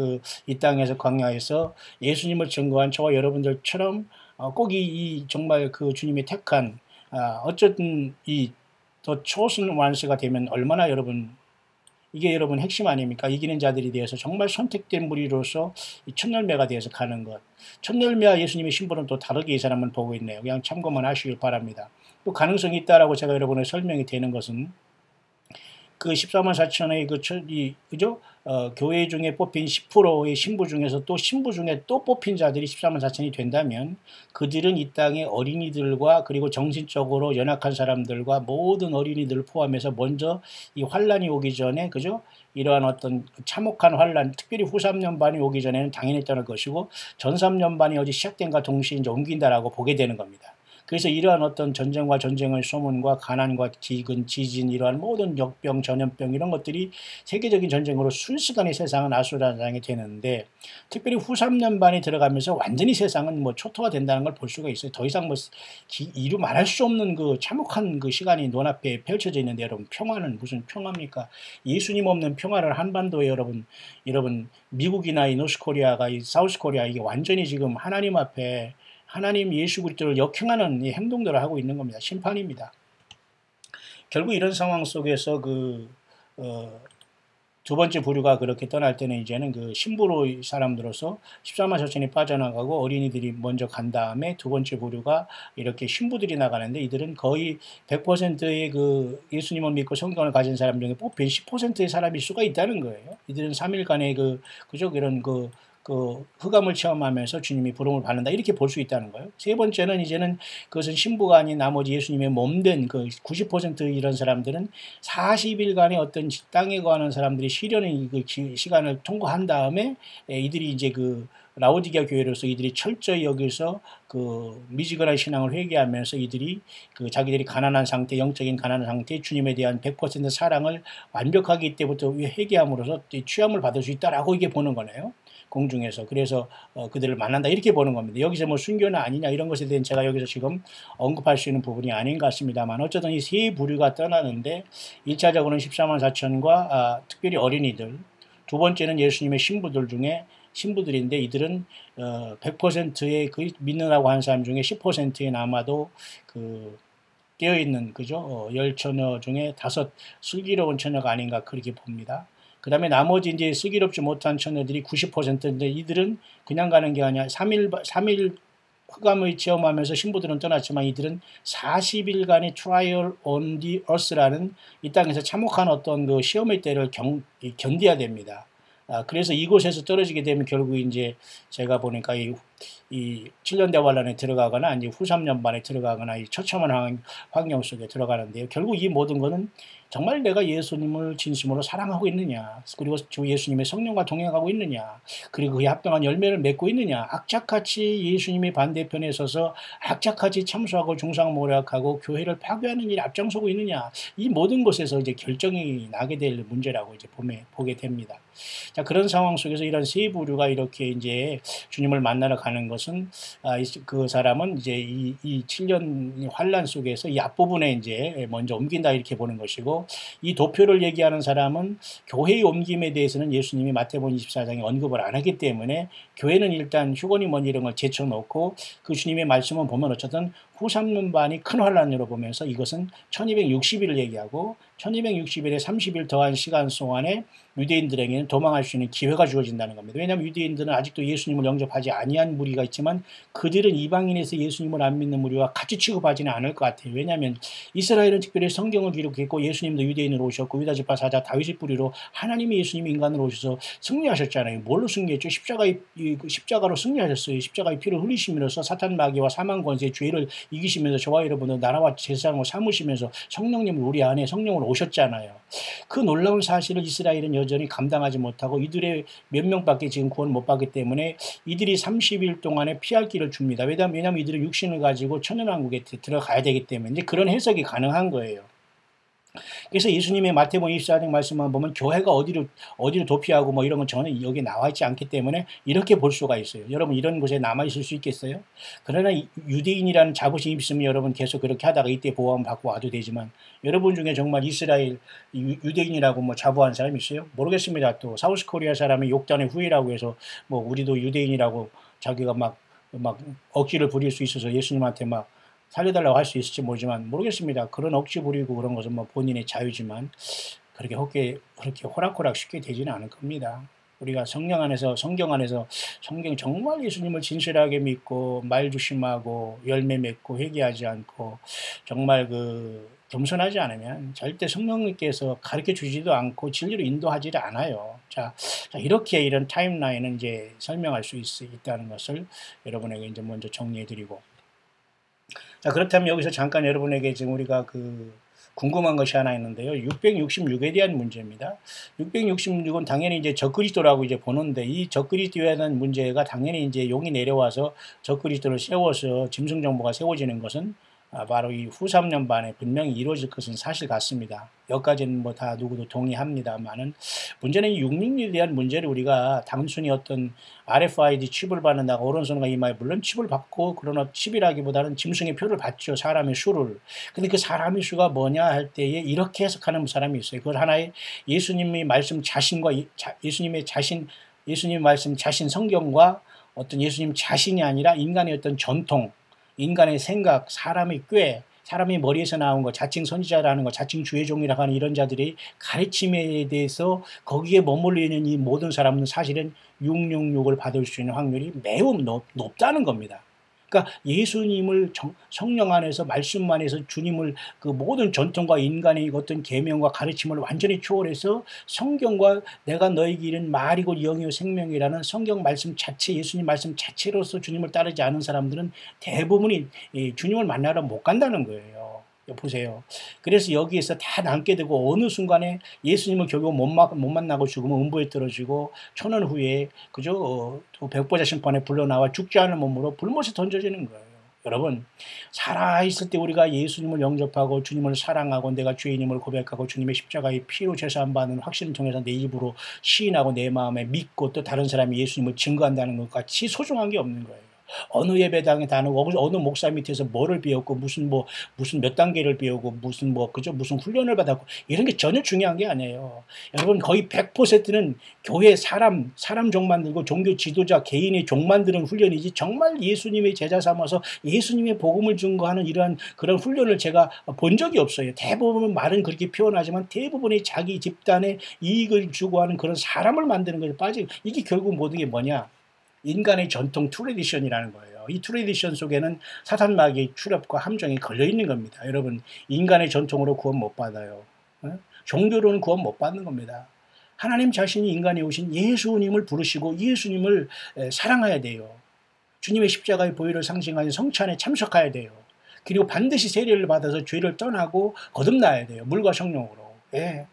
이 땅에서 광야에서 예수님을 증거한 저와 여러분들처럼 꼭 이 정말 그 주님이 택한 어쨌든 이 더 chosen ones가 되면 얼마나 여러분 이게 여러분 핵심 아닙니까? 이기는 자들이 되어서 정말 선택된 무리로서 이 첫 열매가 되어서 가는 것. 첫 열매와 예수님의 신부는 또 다르게 이 사람은 보고 있네요. 그냥 참고만 하시길 바랍니다. 또 가능성이 있다라고 제가 여러분의 설명이 되는 것은 그 14만 4천의 그죠? 교회 중에 뽑힌 10%의 신부 중에서 또 신부 중에 또 뽑힌 자들이 14만 4천이 된다면 그들은 이 땅의 어린이들과 그리고 정신적으로 연약한 사람들과 모든 어린이들을 포함해서 먼저 이 환란이 오기 전에 그죠? 이러한 어떤 참혹한 환란, 특별히 후 3년반이 오기 전에는 당연했다는 것이고 전 3년반이 어디 시작된과 동시에 이제 옮긴다라고 보게 되는 겁니다. 그래서 이러한 어떤 전쟁과 전쟁의 소문과 가난과 기근, 지진, 이러한 모든 역병, 전염병 이런 것들이 세계적인 전쟁으로 순식간에 세상은 아수라장이 되는데 특별히 후 3년 반이 들어가면서 완전히 세상은 뭐 초토화 된다는 걸 볼 수가 있어요. 더 이상 뭐 이루 말할 수 없는 그 참혹한 그 시간이 눈앞에 펼쳐져 있는데 여러분 평화는 무슨 평화입니까? 예수님 없는 평화를 한반도에 여러분 미국이나 이 노스코리아가 이 사우스코리아 이게 완전히 지금 하나님 앞에 하나님 예수 그리스도를 역행하는 이 행동들을 하고 있는 겁니다. 심판입니다. 결국 이런 상황 속에서 두 번째 부류가 그렇게 떠날 때는 이제는 그 신부로 사람들로서 14만 4천이 빠져나가고 어린이들이 먼저 간 다음에 두 번째 부류가 이렇게 신부들이 나가는데 이들은 거의 100%의 그 예수님을 믿고 성경을 가진 사람 중에 뽑힌 10%의 사람일 수가 있다는 거예요. 이들은 3일간의 그죠? 그런 흑암을 체험하면서 주님이 부름을 받는다 이렇게 볼 수 있다는 거예요. 세 번째는 이제는 그것은 신부가 아닌 나머지 예수님의 몸된 그 90% 이런 사람들은 40일간의 어떤 땅에 거하는 사람들이 시련의 그 시간을 통과한 다음에 이들이 이제 그 라오디게아 교회로서 이들이 철저히 여기서 그 미지근한 신앙을 회개하면서 이들이 그 자기들이 가난한 상태, 영적인 가난한 상태, 주님에 대한 100% 사랑을 완벽하게 이때부터 회개함으로써 취함을 받을 수 있다라고 이게 보는 거네요. 공중에서. 그래서 그들을 만난다 이렇게 보는 겁니다. 여기서 뭐 순교나 아니냐 이런 것에 대한 제가 여기서 지금 언급할 수 있는 부분이 아닌 것 같습니다만 어쨌든 이 세 부류가 떠나는데 1차적으로는 14만 4천과 특별히 어린이들 두 번째는 예수님의 신부들 중에 신부들인데 이들은 100%의 그 믿는다고 하는 사람 중에 10%에 남아도 그 깨어있는 그죠? 10처녀 중에 5 슬기로운 처녀가 아닌가 그렇게 봅니다. 그 다음에 나머지 이제 슬기롭지 못한 처녀들이 90%인데 이들은 그냥 가는 게 아니라 3일 흑암의 체험하면서 신부들은 떠났지만 이들은 40일간의 trial on the earth라는 이 땅에서 참혹한 어떤 그 시험의 때를 견뎌야 됩니다. 그래서 이곳에서 떨어지게 되면 결국 이제 제가 보니까 이 7년 대환란에 들어가거나 이제 후 3년 반에 들어가거나 이 처참한 환경 속에 들어가는데요. 결국 이 모든 것은 정말 내가 예수님을 진심으로 사랑하고 있느냐, 그리고 주 예수님의 성령과 동행하고 있느냐, 그리고 그에 합당한 열매를 맺고 있느냐, 악착같이 예수님의 반대편에 서서 악착같이 참수하고 중상모략하고 교회를 파괴하는 일에 앞장서고 있느냐, 이 모든 것에서 이제 결정이 나게 될 문제라고 이제 보게 됩니다. 자, 그런 상황 속에서 이런 세 부류가 이렇게 이제 주님을 만나러 가는 것은 그 사람은 이제 이 7년 환란 속에서 이 앞부분에 이제 먼저 옮긴다 이렇게 보는 것이고, 이 도표를 얘기하는 사람은 교회의 옮김에 대해서는 예수님이 마태복음 24장에 언급을 안 하기 때문에 교회는 일단 휴거니 뭐니 이런 걸 제쳐놓고 그 주님의 말씀은 보면 어쨌든 후 3년 반이 큰 환란으로 보면서 이것은 1260일을 얘기하고 1260일에 30일 더한 시간 동안에 유대인들에게는 도망할 수 있는 기회가 주어진다는 겁니다. 왜냐하면 유대인들은 아직도 예수님을 영접하지 아니한 무리가 있지만 그들은 이방인에서 예수님을 안 믿는 무리와 같이 취급하지는 않을 것 같아요. 왜냐하면 이스라엘은 특별히 성경을 기록했고 예수님도 유대인으로 오셨고 유다 지파 사자 다윗의 뿌리로 하나님이 예수님이 인간으로 오셔서 승리하셨잖아요. 뭘로 승리했죠? 십자가로 승리하셨어요. 십자가의 피를 흘리심으로써 사탄 마귀와 사망 권세의 죄를 이기시면서 저와 여러분은 나라와 세상을 삼으시면서 성령님을 우리 안에 성령으로 오셨잖아요. 그 놀라운 사실을 이스라엘은 여전히 감당하지 못하고 이들의 몇 명밖에 지금 구원 못 받기 때문에 이들이 30일 동안에 피할 길을 줍니다. 왜냐하면 이들은 육신을 가지고 천연왕국에 들어가야 되기 때문에 이제 그런 해석이 가능한 거예요. 그래서 예수님의 마태복음 24장 말씀만 보면 교회가 어디로 도피하고 뭐 이런 건 저는 여기 나와 있지 않기 때문에 이렇게 볼 수가 있어요. 여러분 이런 곳에 남아 있을 수 있겠어요? 그러나 유대인이라는 자부심이 있으면 여러분 계속 그렇게 하다가 이때 보호함 받고 와도 되지만 여러분 중에 정말 이스라엘 유대인이라고 뭐 자부하는 사람이 있어요? 모르겠습니다. 또 사우스 코리아 사람이 욕단의 후예라고 해서 뭐 우리도 유대인이라고 자기가 막 억지를 부릴 수 있어서 예수님한테 막 살려달라고 할 수 있을지 모르겠습니다. 그런 억지 부리고 그런 것은 뭐 본인의 자유지만 그렇게 호락호락 쉽게 되지는 않을 겁니다. 우리가 성경 안에서 성경 정말 예수님을 진실하게 믿고 말 조심하고 열매 맺고 회개하지 않고 정말 겸손하지 않으면 절대 성령님께서 가르쳐 주지도 않고 진리로 인도하지를 않아요. 자, 이렇게 이런 타임라인은 이제 설명할 수 있다는 것을 여러분에게 이제 먼저 정리해 드리고, 자, 그렇다면 여기서 잠깐 여러분에게 지금 우리가 궁금한 것이 하나 있는데요. 666에 대한 문제입니다. 666은 당연히 이제 적그리스도라고 이제 보는데 이 적그리스도에 대한 문제가 당연히 이제 용이 내려와서 적그리스도를 세워서 짐승 정보가 세워지는 것은 바로 이 후 3년 반에 분명히 이루어질 것은 사실 같습니다. 여기까지는 뭐 다 누구도 동의합니다만은 문제는 이 666에 대한 문제를 우리가 단순히 어떤 RFID 칩을 받는다고 오른손과 이마에 물론 칩을 받고 그러나 칩이라기보다는 짐승의 표를 받죠. 사람의 수를. 근데 그 사람의 수가 뭐냐 할 때에 이렇게 해석하는 사람이 있어요. 그걸 하나의 예수님의 말씀 자신과 예수님의 말씀 자신 성경과 어떤 예수님 자신이 아니라 인간의 어떤 전통, 인간의 생각, 사람의 꾀, 사람이 머리에서 나온 거, 자칭 선지자라는 거, 자칭 주의 종이라고 하는 이런 자들이 가르침에 대해서 거기에 머물러 있는 이 모든 사람은 사실은 666을 받을 수 있는 확률이 매우 높다는 겁니다. 그러니까 예수님을 성령 안에서 말씀 안에서 주님을 그 모든 전통과 인간의 어떤 계명과 가르침을 완전히 초월해서 성경과 내가 너에게 이른 말이고 영이요 생명이라는 성경 말씀 자체, 예수님 말씀 자체로서 주님을 따르지 않은 사람들은 대부분이 주님을 만나러 못 간다는 거예요. 보세요. 그래서 여기에서 다 남게 되고 어느 순간에 예수님을 결국 못 만나고 죽으면 음부에 떨어지고 천년 후에 그죠? 또 백보자 심판에 불러나와 죽지 않은 몸으로 불못에 던져지는 거예요. 여러분 살아있을 때 우리가 예수님을 영접하고 주님을 사랑하고 내가 죄인임을 고백하고 주님의 십자가의 피로 제사함받는 확신을 통해서 내 입으로 시인하고 내 마음에 믿고 또 다른 사람이 예수님을 증거한다는 것 같이 소중한 게 없는 거예요. 어느 예배당에 다니고 어느 목사 밑에서 뭐를 배웠고 무슨 몇 단계를 배우고 무슨 훈련을 받았고 이런 게 전혀 중요한 게 아니에요. 여러분 거의 100%는 교회 사람 종 만들고 종교 지도자 개인의 종 만드는 훈련이지 정말 예수님의 제자 삼아서 예수님의 복음을 증거하는 이러한 그런 훈련을 제가 본 적이 없어요. 대부분은 말은 그렇게 표현하지만 대부분의 자기 집단에 이익을 추구하는 그런 사람을 만드는 것에 빠지고 이게 결국 모든 게 뭐냐? 인간의 전통 트레디션이라는 거예요. 이 트레디션 속에는 사탄 마귀의 출입과 함정이 걸려 있는 겁니다. 여러분 인간의 전통으로 구원 못 받아요. 종교로는 구원 못 받는 겁니다. 하나님 자신이 인간에 오신 예수님을 부르시고 예수님을 사랑해야 돼요. 주님의 십자가의 보혈을 상징하는 성찬에 참석해야 돼요. 그리고 반드시 세례를 받아서 죄를 떠나고 거듭나야 돼요. 물과 성령으로. 예.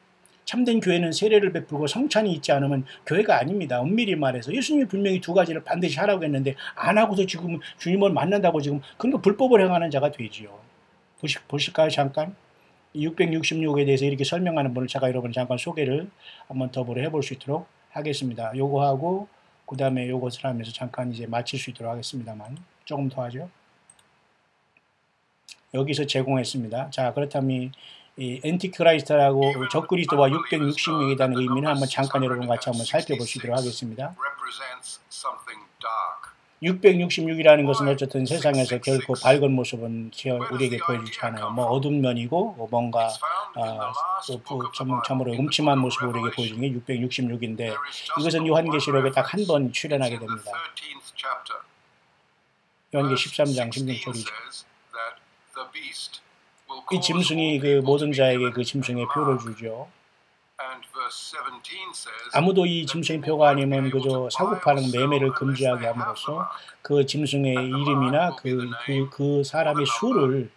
참된 교회는 세례를 베풀고 성찬이 있지 않으면 교회가 아닙니다. 엄밀히 말해서 예수님이 분명히 두 가지를 반드시 하라고 했는데 안 하고도 지금 주님을 만난다고 지금 그러니까 불법을 행하는 자가 되지요. 보실까요 잠깐? 666에 대해서 이렇게 설명하는 분을 제가 여러분 잠깐 소개를 한번 더불어 해볼 수 있도록 하겠습니다. 요거 하고 그 다음에 요것을 하면서 잠깐 이제 마칠 수 있도록 하겠습니다만 조금 더 하죠. 여기서 제공했습니다. 자 그렇다면 이 엔티크라이스트라고 적그리스도와 666이라는 의미는 한번 잠깐 여러분 같이 한번 살펴보시도록 하겠습니다. 666이라는 것은 어쨌든 세상에서 결코 밝은 모습은 우리에게 보여주지 않아요. 뭐 어두운 면이고 뭔가 참으로 음침한 모습을 우리에게 보여주는 게 666인데 이것은 요한계시록에 딱 한 번 출연하게 됩니다. 요한계 13장 16절이죠. 이 짐승이 그 모든 자에게 그 짐승의 표를 주죠. 아무도 이 짐승의 표가 아니면 그저 사고파는 매매를 금지하게 함으로써 그 짐승의 이름이나 그 사람의 수를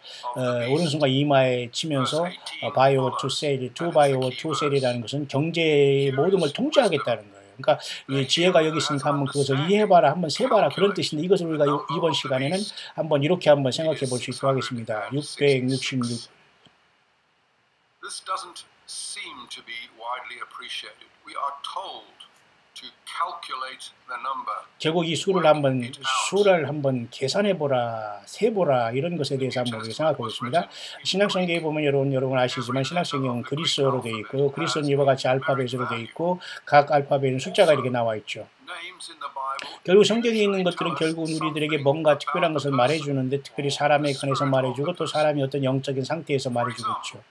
오른손과 이마에 치면서 buy over to sell, to buy over to sell이라는 것은 경제의 모든 걸 통제하겠다는 거예요. 그러니까 이 지혜가 여기 있으니까 한번 그것을 이해해봐라, 한번 세봐라 그런 뜻인데 이것을 우리가 이번 시간에는 한번 이렇게 한번 생각해 볼 수 있도록 하겠습니다. 666. This doesn't seem to be widely appreciated. We are told to calculate the number. 결국 이 수를 한번 계산해보라, 세보라 이런 것에 대해서 한번 생각해 보겠습니다. 신약성경에 보면 여러분 아시지만 신약성경은 그리스어로 되어 있고요. 그리스어는 이와 같이 알파벳으로 되어 있고 각 알파벳은 숫자가 이렇게 나와 있죠. 결국 성경에 있는 것들은 결국은 우리들에게 뭔가 특별한 것을 말해주는데 특별히 사람에 관해서 말해주고 또 사람이 어떤 영적인 상태에서 말해주고 있죠.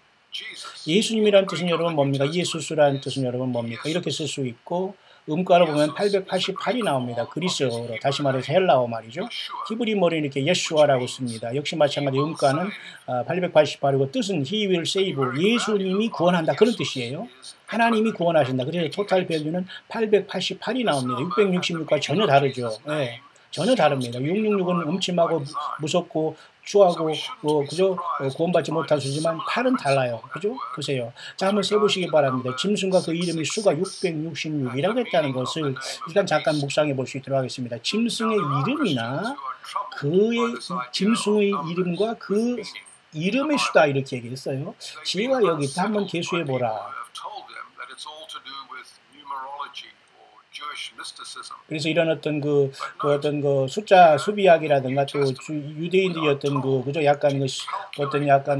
예수님이라는 뜻은 여러분 뭡니까? 예수스라는 뜻은 여러분 뭡니까? 이렇게 쓸 수 있고 음가로 보면 888이 나옵니다. 그리스어로 다시 말해서 헬라어 말이죠. 히브리 머리는 이렇게 예슈아라고 씁니다. 역시 마찬가지 음가는 888이고 뜻은 He will save, 예수님이 구원한다 그런 뜻이에요. 하나님이 구원하신다. 그래서 토탈 밸류는 888이 나옵니다. 666과 전혀 다르죠. 네, 전혀 다릅니다. 666은 음침하고 무섭고 추하고 그죠? 구원받지 못한 수지만 8은 달라요. 그죠? 보세요. 자, 한번 세보시기 바랍니다. 짐승과 그 이름의 수가 666이라고 했다는 것을 일단 잠깐 묵상해 볼 수 있도록 하겠습니다. 짐승의 이름이나 그의 짐승의 이름과 그 이름의 수다 이렇게 얘기했어요. 지혜가 여기 있다. 한번 계수해 보라. 그래서 이런 어떤 어떤 숫자 수비학이라든가 또 유대인들이 어떤 그죠 약간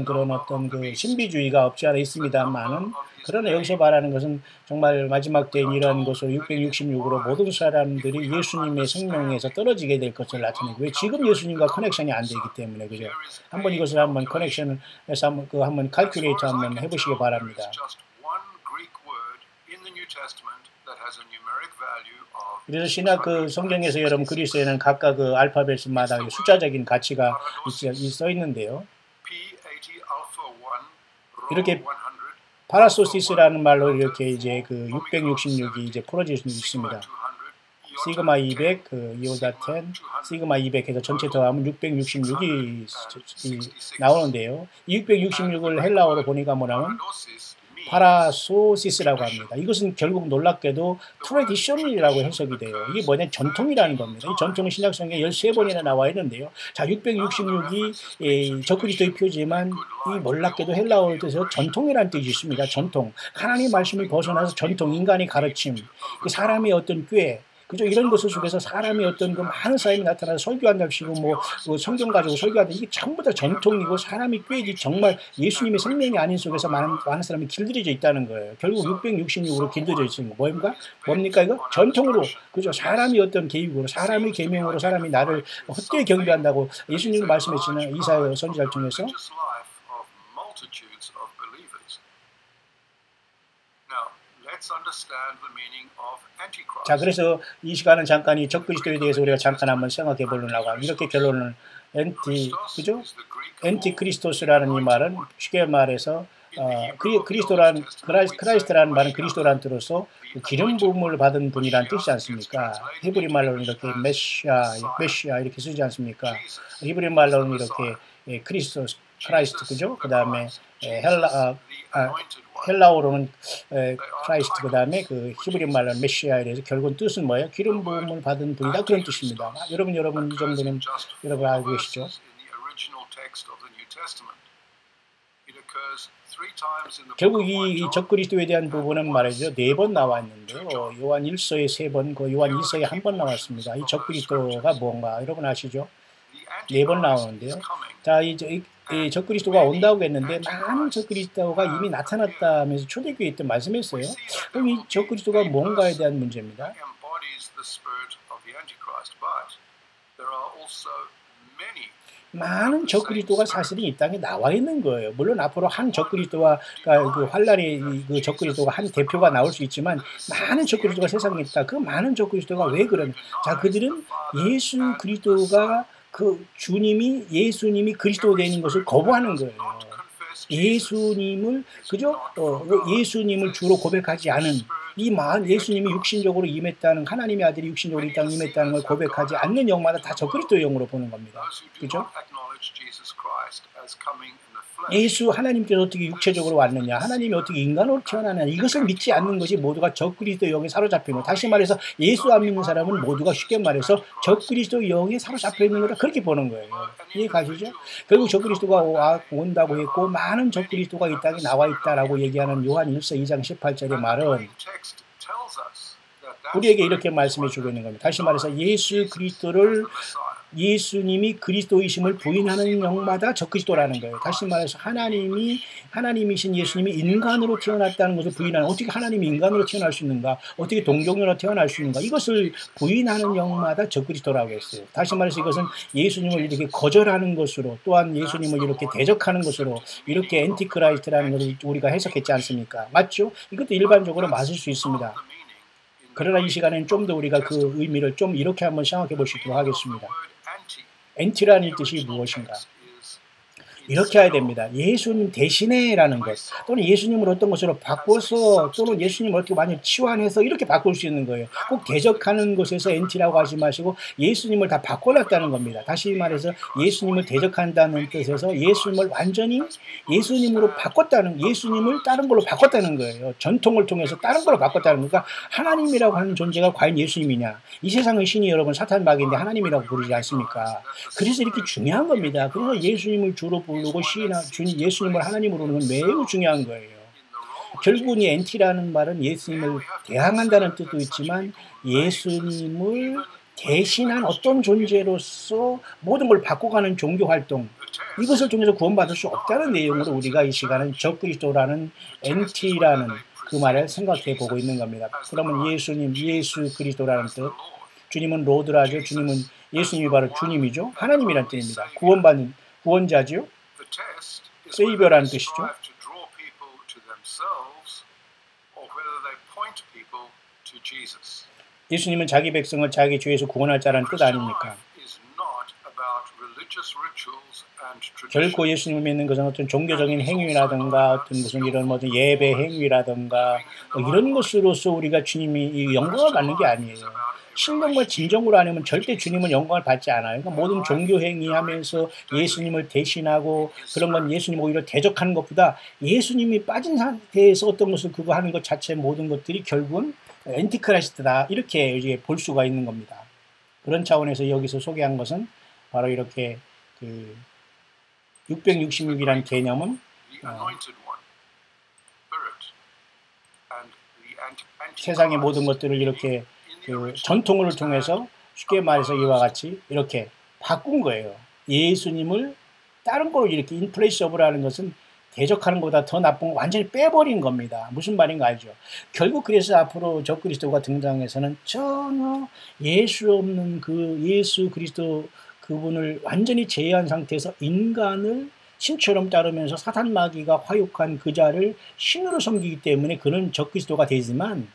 그런 어떤 신비주의가 없지 않아 있습니다만은 그러나 여기서 말하는 것은 정말 마지막 때인 이런 것으로 666으로 모든 사람들이 예수님의 생명에서 떨어지게 될 것을 나타내고 왜 지금 예수님과 커넥션이 안 되기 때문에 그죠? 한번 이것을 한번 커넥션을 해서 한번 칼큘레이터 한번 해보시기 바랍니다. 그래서 신약 성경에서 여러분 그리스에는 각각 그 알파벳마다 숫자적인 가치가 써 있는데요. 이렇게 파라소시스라는 말로 이렇게 이제 666이 이제 풀어질 수 있습니다. 시그마 200, 이오다 10, 시그마 200 해서 전체 더하면 666이 나오는데요. 이 666을 헬라어로 보니까 뭐냐면 파라소시스라고 합니다. 이것은 결국 놀랍게도 트레디션이라고 해석이 돼요. 이게 뭐냐 전통이라는 겁니다. 이 전통은 신약성경에 13번이나 나와 있는데요. 자, 666이 적그리스도의 표지만 이 놀랍게도 헬라어로 뜻에서 전통이라는 뜻이 있습니다. 전통. 하나님의 말씀을 벗어나서 전통, 인간의 가르침, 그 사람의 어떤 꾀, 그죠? 이런 것을 속에서 사람이 어떤 그 많은 사람이 나타나서 설교한답시고 뭐 성경 가지고 설교한다. 이게 전부 다 전통이고 사람이 꾀지 정말 예수님의 생명이 아닌 속에서 많은 사람이 길들여져 있다는 거예요. 결국 666으로 길들여져 있는 거 뭡니까 이거? 전통으로, 그죠? 사람이 어떤 계획으로, 사람의 계명으로 사람이 나를 헛되이 경배한다고 예수님도 말씀했잖아요. 이사야 선지자를 통해서. 자, 그래서 이 시간은 잠깐 이 적그리스도에 대해서 우리가 잠깐 한번 생각해 보려고 합니다. 이렇게 결론을 그죠? 엔티크리스토스라는 이 말은 쉽게 말해서 크라이스트라는 말은 그리스도라는 뜻으로서 기름 부음을 받은 분이라는 뜻이지 않습니까? 히브리 말로는 이렇게 메시아 이렇게 쓰지 않습니까? 히브리 말로는 이렇게 크라이스트, 그죠? 그 다음에 헬라어로는 크라이스트, 그 다음에 그 히브리 말로는 메시아에 대해서 결국은 뜻은 뭐예요? 기름 부음을 받은 분이다, 그런 뜻입니다. 여러분 이 정도는 여러분 알고 계시죠? 결국 이 적그리스도에 대한 부분은 말이죠. 4번 나와 있는데요. 요한 1서에 3번, 그 요한 2서에 1번 나왔습니다. 이 적그리스도가 뭔가 여러분 아시죠? 4번 나오는데요. 자, 이 적그리스도가 온다고 했는데 많은 적그리스도가 이미 나타났다면서 초대교회 때 말씀했어요. 그럼 이 적그리스도가 뭔가에 대한 문제입니다. 많은 적그리스도가 사실은 이 땅에 나와 있는 거예요. 물론 앞으로 한 적그리스도와 그 환란의 그 적그리스도가 한 대표가 나올 수 있지만 많은 적그리스도가 세상에 있다. 그 많은 적그리스도가 왜 그러냐? 자, 그들은 예수 그리스도가 예수님이 그리스도 되는 것을 거부하는 거예요. 예수님을 그죠? 예수님을 주로 고백하지 않은 예수님이 육신적으로 임했다는, 하나님의 아들이 육신적으로 이 땅에 임했다는 걸 고백하지 않는 영마다 다 적그리스도의 영으로 보는 겁니다. 그죠? 하나님께서 어떻게 육체적으로 왔느냐, 하나님이 어떻게 인간으로 태어나느냐, 이것을 믿지 않는 것이 모두가 적그리스도의 영에 사로잡히는 거예요. 다시 말해서 예수 안 믿는 사람은 모두가 쉽게 말해서 적그리스도의 영에 사로잡혀 있는 거다, 그렇게 보는 거예요. 이해 가시죠? 결국 적그리스도가 온다고 했고 많은 적그리스도가 이 땅에 나와 있다라고 얘기하는 요한 1서 2장 18절의 말은 우리에게 이렇게 말씀해 주고 있는 겁니다. 다시 말해서 예수님이 그리스도이심을 부인하는 영마다 적그리스도라는 거예요. 다시 말해서 하나님이신 예수님이 인간으로 태어났다는 것을 부인하는, 어떻게 하나님이 인간으로 태어날 수 있는가, 어떻게 동정녀로 태어날 수 있는가, 이것을 부인하는 영마다 적그리스도라고 했어요. 다시 말해서 이것은 예수님을 이렇게 거절하는 것으로, 또한 예수님을 이렇게 대적하는 것으로, 이렇게 엔티크라이스트라는 것을 우리가 해석했지 않습니까? 맞죠? 이것도 일반적으로 맞을 수 있습니다. 그러나 이 시간에는 좀 더 우리가 그 의미를 좀 이렇게 한번 생각해 볼 수 있도록 하겠습니다. 엔티라는 뜻이 무엇인가? 이렇게 해야 됩니다. 예수님 대신에라는 것, 또는 예수님을 어떤 것으로 바꿔서, 또는 예수님을 어떻게 많이 치환해서 이렇게 바꿀 수 있는 거예요. 꼭 대적하는 것에서 엔티라고 하지 마시고 예수님을 다 바꿔놨다는 겁니다. 다시 말해서 예수님을 대적한다는 뜻에서 예수님을 완전히 예수님으로 바꿨다는, 예수님을 다른 걸로 바꿨다는 거예요. 전통을 통해서 다른 걸로 바꿨다는 거니까 하나님이라고 하는 존재가 과연 예수님이냐? 이 세상의 신이 여러분 사탄 마귀인데 하나님이라고 부르지 않습니까? 그래서 이렇게 중요한 겁니다. 그래서 예수님을 주로 부르고 예수님을 하나님으로 보는 건 매우 중요한 거예요. 결국은 이 엔티라는 말은 예수님을 대항한다는 뜻도 있지만 예수님을 대신한 어떤 존재로서 모든 걸 바꿔가는 종교활동, 이것을 통해서 구원받을 수 없다는 내용으로 우리가 이 시간은 적그리스도라는 엔티라는 그 말을 생각해 보고 있는 겁니다. 그러면 예수 그리스도라는 뜻, 주님은 로드라죠. 예수님이 바로 주님이죠. 하나님이라는 뜻입니다. 구원자죠. 세이버라는 뜻이죠. 예수님은 자기 백성을 자기 죄에서 구원할 자라는 뜻 아닙니까? 결코 예수님을 믿는 것은 어떤 종교적인 행위라든가 어떤 무슨 이런 예배 행위라든가 이런 것으로서 우리가 주님이 영광을 받는 게 아니에요. 신령과 진정으로 아니면 절대 주님은 영광을 받지 않아요. 그러니까 모든 종교 행위하면서 예수님을 대신하고 그런 건 예수님 오히려 대적하는 것보다 예수님이 빠진 상태에서 어떤 것을 그거 하는 것 자체 모든 것들이 결국은 엔티크라이스트다, 이렇게 이제 볼 수가 있는 겁니다. 그런 차원에서 여기서 소개한 것은 바로 이렇게 그 666이라는 개념은 세상의 모든 것들을 이렇게 그 전통을 통해서 쉽게 말해서 이와 같이 이렇게 바꾼 거예요. 예수님을 다른 걸로 이렇게 인플레이셔블하는 것은 대적하는 것보다 더 나쁜 완전히 빼버린 겁니다. 무슨 말인가 알죠? 결국 그래서 앞으로 적그리스도가 등장해서는 전혀 예수 없는 그 예수 그리스도 그분을 완전히 제외한 상태에서 인간을 신처럼 따르면서 사탄 마귀가 화육한 그 자를 신으로 섬기기 때문에 그는 적그리스도가 되지만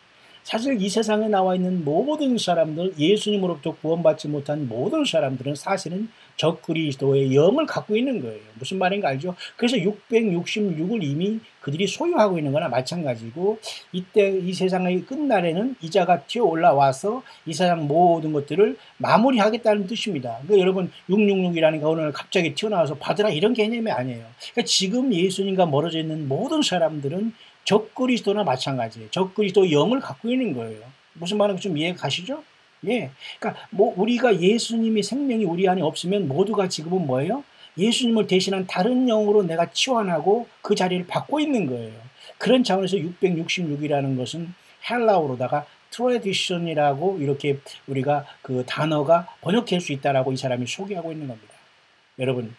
사실 이 세상에 나와 있는 모든 사람들, 예수님으로부터 구원받지 못한 모든 사람들은 사실은 적그리스도의 영을 갖고 있는 거예요. 무슨 말인가 알죠? 그래서 666을 이미 그들이 소유하고 있는 거나 마찬가지고, 이때 이 세상의 끝날에는 이자가 튀어 올라와서 이 세상 모든 것들을 마무리하겠다는 뜻입니다. 그러니까 여러분 666이라는 게 오늘 갑자기 튀어나와서 받으라 이런 개념이 아니에요. 그러니까 지금 예수님과 멀어져 있는 모든 사람들은 적그리스도나 마찬가지예요. 적그리스도 영을 갖고 있는 거예요. 무슨 말인지 좀 이해가 가시죠? 예. 그러니까 뭐 우리가 예수님의 생명이 우리 안에 없으면 모두가 지금은 뭐예요? 예수님을 대신한 다른 영으로 내가 치환하고 그 자리를 받고 있는 거예요. 그런 차원에서 666이라는 것은 헬라어로다가 트레디션이라고 이렇게 우리가 그 단어가 번역할 수 있다라고 이 사람이 소개하고 있는 겁니다. 여러분,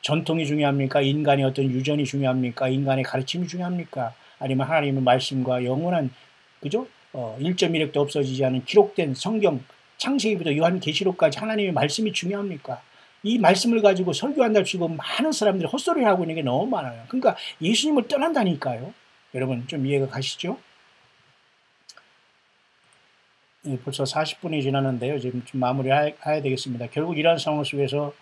전통이 중요합니까? 인간의 어떤 유전이 중요합니까? 인간의 가르침이 중요합니까? 아니면 하나님의 말씀과 영원한, 그죠? 1.1핵도 없어지지 않은 기록된 성경, 창세기부터 요한계시록까지 하나님의 말씀이 중요합니까? 이 말씀을 가지고 설교한다고 치고 많은 사람들이 헛소리를 하고 있는 게 너무 많아요. 그러니까 예수님을 떠난다니까요. 여러분 좀 이해가 가시죠? 벌써 40분이 지났는데요. 지금 좀 마무리해야 되겠습니다. 결국 이런 상황 속에서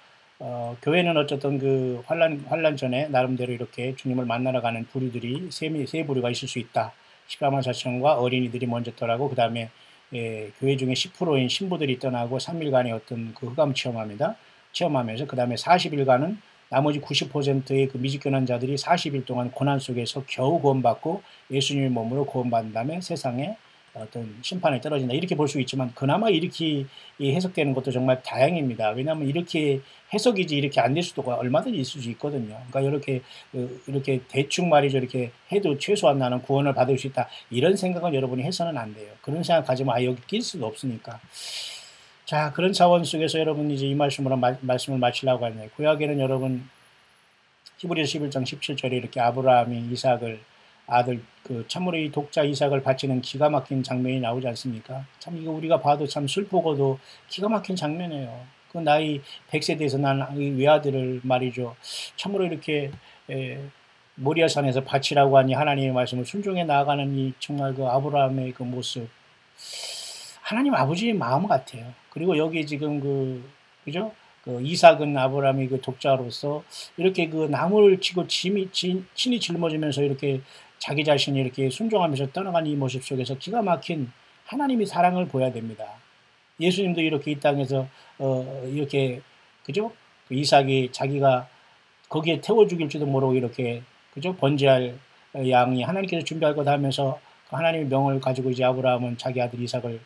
교회는 어쨌든 그 환란 전에 나름대로 이렇게 주님을 만나러 가는 부류들이 세 부류가 있을 수 있다. 14만 4천과 어린이들이 먼저 떠나고, 그 다음에 교회 중에 10%인 신부들이 떠나고 3일간의 어떤 그 흑암 체험하면서 그 다음에 40일간은 나머지 90%의 그 미직견한 자들이 40일 동안 고난 속에서 겨우 구원받고 예수님의 몸으로 구원받은 다음에 세상에 어떤 심판에 떨어진다, 이렇게 볼 수 있지만 그나마 이렇게 해석되는 것도 정말 다행입니다. 왜냐하면 이렇게 해석이지 이렇게 안 될 수도 얼마든지 있을 수 있거든요. 그러니까 이렇게 대충 말이죠, 이렇게 해도 최소한 나는 구원을 받을 수 있다, 이런 생각은 여러분이 해서는 안 돼요. 그런 생각 가지면 여기 낄 수도 없으니까. 자, 그런 차원 속에서 여러분 이제 이 말씀으로 말씀을 마치려고 하네요. 구약에는 여러분 히브리서 11장 17절에 이렇게 아브라함이 이삭을 아들 그 참으로 이 독자 이삭을 바치는 기가 막힌 장면이 나오지 않습니까? 참 이거 우리가 봐도 참 슬프고도 기가 막힌 장면이에요. 그 나이 100세대에서 난 이 외아들을 말이죠, 참으로 이렇게 모리아산에서 바치라고 하니 하나님의 말씀을 순종해 나아가는 이 정말 그 아브라함의 그 모습, 하나님 아버지의 마음 같아요. 그리고 여기 지금 그죠? 그 이삭은 아브라함이 그 독자로서 이렇게 그 나무를 치고 친히 짊어지면서 이렇게 자기 자신이 이렇게 순종하면서 떠나간 이 모습 속에서 기가 막힌 하나님의 사랑을 보여야 됩니다. 예수님도 이렇게 이 땅에서 이렇게, 그죠? 그 이삭이 자기가 거기에 태워 죽일지도 모르고 이렇게, 그죠? 번제할 양이 하나님께서 준비할 것 하면서 하나님의 명을 가지고 이제 아브라함은 자기 아들 이삭을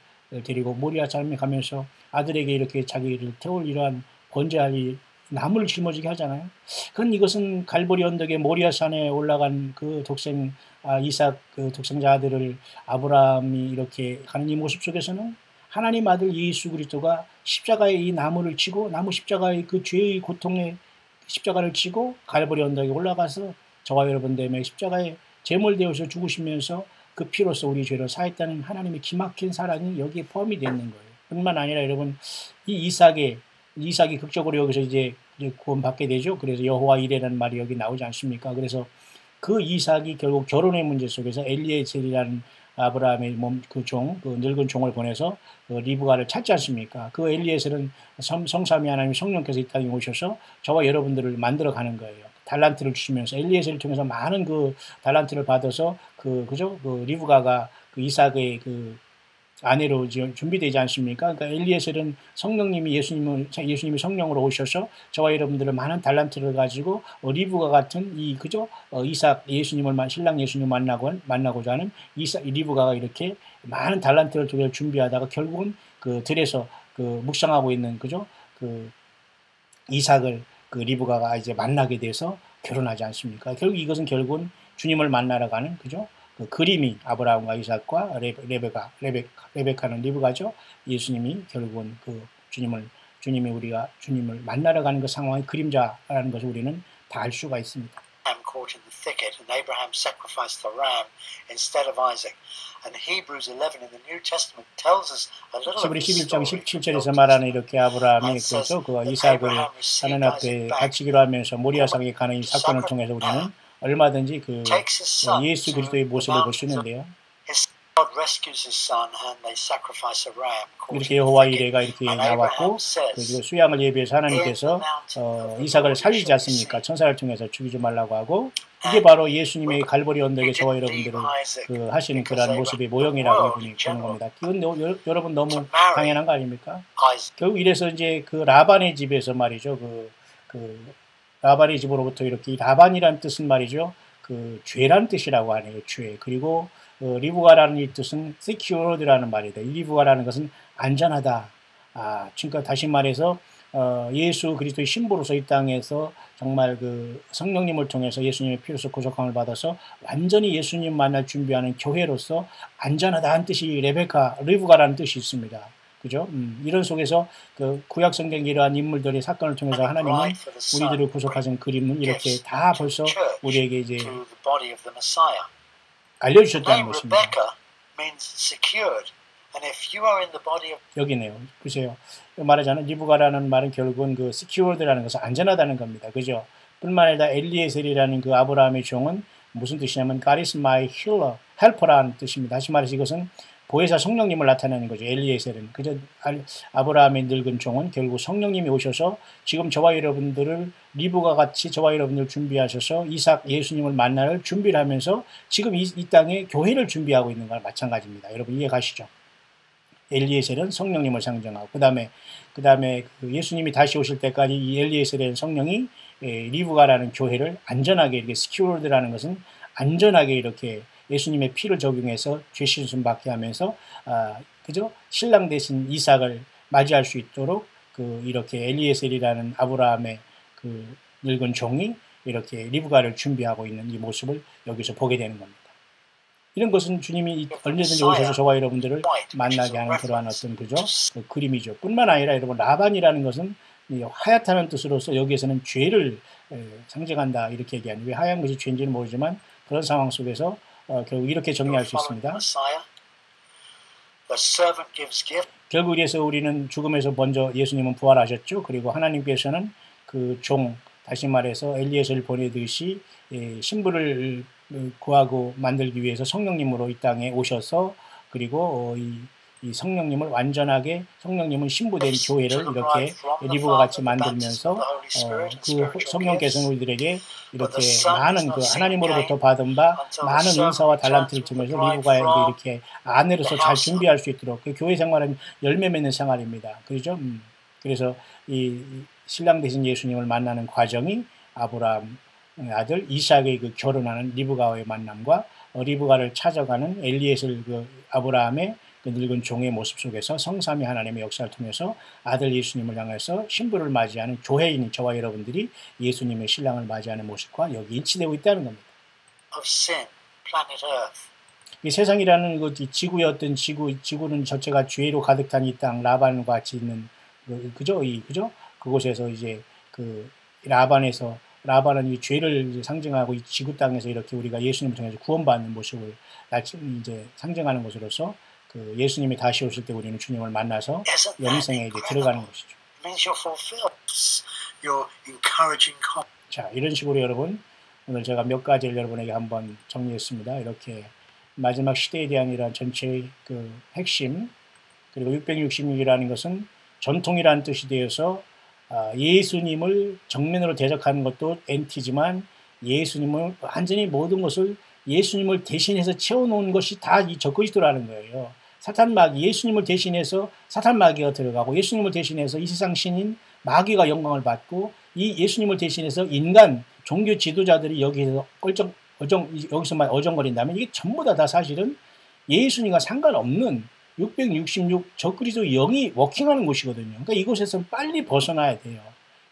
데리고 모리아산에 가면서 아들에게 이렇게 자기를 태울 이러한 번제할 이 나무를 짊어지게 하잖아요. 그건 이것은 갈보리 언덕에 모리아산에 올라간 그 이삭 그 독생자 아들을 아브라함이 이렇게 가는 이 모습 속에서는 하나님 아들 예수 그리스도가 십자가의 이 나무를 치고, 나무 십자가의 그 죄의 고통의 십자가를 치고 갈보리 언덕에 올라가서 저와 여러분 때문에 십자가에 제물되어서 죽으시면서 그 피로서 우리 죄를 사했다는 하나님의 기막힌 사랑이 여기에 포함이 되어 있는 거예요. 뿐만 아니라 여러분 이 이삭이 극적으로 여기서 이제 구원받게 되죠. 그래서 여호와 이레라는 말이 여기 나오지 않습니까? 그래서 그 이삭이 결국 결혼의 문제 속에서 엘리에셀이라는 아브라함의 그 늙은 종을 보내서 그 리브가를 찾지 않습니까? 그 엘리에셀은 성삼위 하나님 성령께서 이 땅에 오셔서 저와 여러분들을 만들어 가는 거예요. 달란트를 주시면서 엘리에셀을 통해서 많은 그 달란트를 받아서 그죠? 그 리브가가 그 이삭의 그 아내로 준비되지 않습니까? 그러니까 엘리에셀은 성령님이 예수님이 성령으로 오셔서 저와 여러분들을 많은 달란트를 가지고 리브가 같은 그죠? 이삭 신랑 예수님을 만나고자 하는 리브가가 이렇게 많은 달란트를 준비하다가 결국은 그 들에서 그 묵상하고 있는, 그죠? 그 이삭을 그 리브가가 이제 만나게 돼서 결혼하지 않습니까? 결국은 주님을 만나러 가는, 그죠? 그 그림이 아브라함과 이삭과 레베카는 리브가죠. 예수님이 결국은 그 주님을 만나러 가는 그 상황의 그림자라는 것을 우리는 다 알 수가 있습니다. Caught in the thicket, and Abraham sacrificed the ram instead of Isaac. And Hebrews 11 in the New Testament tells us a little of 히브리 this 11장 story. 17절에서 말하는 이렇게 아브라함이 그 이삭을 하나님 앞에 바치기로 하면서 모리아산에 가는 이 사건을 통해서 우리는 얼마든지 그 예수 그리스도의 모습을 볼 수 있는데요. God rescues his son and they sacrifice a ram. 이렇게 여호와 이레가 이렇게 나왔고 그리고 수양을 예비해서 하나님께서 이삭을 살리지 않습니까? 천사를 통해서 죽이지 말라고 하고 이게 바로 예수님의 갈보리 언덕에 저와 여러분들을 그 하시는 그러한 모습의 모형이라고 이분이 보는 겁니다. 이건 여러분 너무 당연한 거 아닙니까? 결국 이래서 이제 그 라반의 집에서 말이죠. 그 라반의 집으로부터 이렇게 라반이라는 뜻은 말이죠. 그 죄란 뜻이라고 하네요. 죄. 그리고 리브가라는 이 뜻은 secured라는 말이다. 이 리브가라는 것은 안전하다. 그러니까 다시 말해서 예수 그리스도의 신부로서 이 땅에서 정말 그 성령님을 통해서 예수님의 피로서 구속함을 받아서 완전히 예수님 만날 준비하는 교회로서 안전하다는 뜻이 리브가라는 뜻이 있습니다. 그죠? 이런 속에서 그 구약 성경 이러한 인물들의 사건을 통해서 하나님은 우리들을 구속하신 그림을 이렇게 다 벌써 우리에게 이제 알려주셨다는 것입니다. 여기네요. 보세요. 말하자면 리브가라는 말은 결국은 그 secured라는 것은 안전하다는 겁니다. 그죠? 뿐만 아니라 엘리에셀이라는 그 아브라함의 종은 무슨 뜻이냐면 God is my healer, helper라는 뜻입니다. 다시 말해서 이것은 보혜사 성령님을 나타내는 거죠. 엘리에셀은. 그저 아브라함의 늙은 종은 결국 성령님이 오셔서 지금 저와 여러분들을 리브가 같이 저와 여러분들 준비하셔서 이삭 예수님을 만날 준비를 하면서 지금 이 땅에 교회를 준비하고 있는 거랑 마찬가지입니다. 여러분 이해 가시죠? 엘리에셀은 성령님을 상징하고 그다음에 그 예수님이 다시 오실 때까지 이 엘리에셀의 성령이 리브가라는 교회를 안전하게 이렇게 secured라는 것은 안전하게 이렇게 예수님의 피를 적용해서 죄 신순 받게 하면서 그죠? 신랑 대신 이삭을 맞이할 수 있도록 그 이렇게 엘리에셀이라는 아브라함의 그 늙은 종이 이렇게 리브가를 준비하고 있는 이 모습을 여기서 보게 되는 겁니다. 이런 것은 주님이 언제든지 오셔서 저와 여러분들을 만나게 하는 그러한 어떤 그죠? 그 그림이죠. 뿐만 아니라 여러분 라반이라는 것은 하얗다는 뜻으로서 여기에서는 죄를 상징한다 이렇게 얘기하는 왜 하얀 것이 죄인지는 모르지만 그런 상황 속에서 결국 이렇게 정리할 수 있습니다. 결국 이래서 우리는 죽음에서 먼저 예수님은 부활하셨죠. 그리고 하나님께서는 그 종 다시 말해서 엘리에셀을 보내듯이 신부를 구하고 만들기 위해서 성령님으로 이 땅에 오셔서 그리고 이 성령님을 완전하게 성령님은 신부된 교회를 이렇게 리브와 같이 만들면서 그 성령께서는 우리들에게 이렇게 많은 그 하나님으로부터 받은 바 많은 은사와 달란트를 통해서 리브가에게 이렇게 아내로서 잘 준비할 수 있도록 그 교회 생활은 열매 맺는 생활입니다. 그렇죠? 그래서 이 신랑 되신 예수님을 만나는 과정이 아브라함 아들 이삭의 그 결혼하는 리브가와의 만남과 리브가를 찾아가는 엘리에셀 그 아브라함의 그 늙은 종의 모습 속에서 성삼위 하나님의 역사를 통해서 아들 예수님을 향해서 신부를 맞이하는 교회인 저와 여러분들이 예수님의 신랑을 맞이하는 모습과 여기 일치되고 있다는 겁니다. 이 세상이라는 그 지구의 어떤 지구는 전체가 죄로 가득 찬 이 땅 라반과 같이 있는 그죠? 그곳에서 이제 그 라반은 이 죄를 상징하고 이 지구 땅에서 이렇게 우리가 예수님을 통해서 구원받는 모습을 이제 상징하는 것으로서 그 예수님이 다시 오실 때 우리는 주님을 만나서 영생에 이제 들어가는 것이죠. 자, 이런 식으로 여러분 오늘 제가 몇 가지를 여러분에게 한번 정리했습니다. 이렇게 마지막 시대에 대한 이러한 전체의 그 핵심 그리고 666이라는 것은 전통이라는 뜻이 되어서 예수님을 정면으로 대적하는 것도 NT지만 예수님을 완전히 모든 것을 예수님을 대신해서 채워놓은 것이 다 이 적그리스도라는 거예요. 사탄마귀 예수님을 대신해서 사탄마귀가 들어가고 예수님을 대신해서 이 세상 신인 마귀가 영광을 받고 이 예수님을 대신해서 인간 종교 지도자들이 여기서 여기서만 어정거린다면 이게 전부 다 사실은 예수님과 상관없는 666 적그리스도 영이 워킹하는 곳이거든요. 그러니까 이곳에서 빨리 벗어나야 돼요.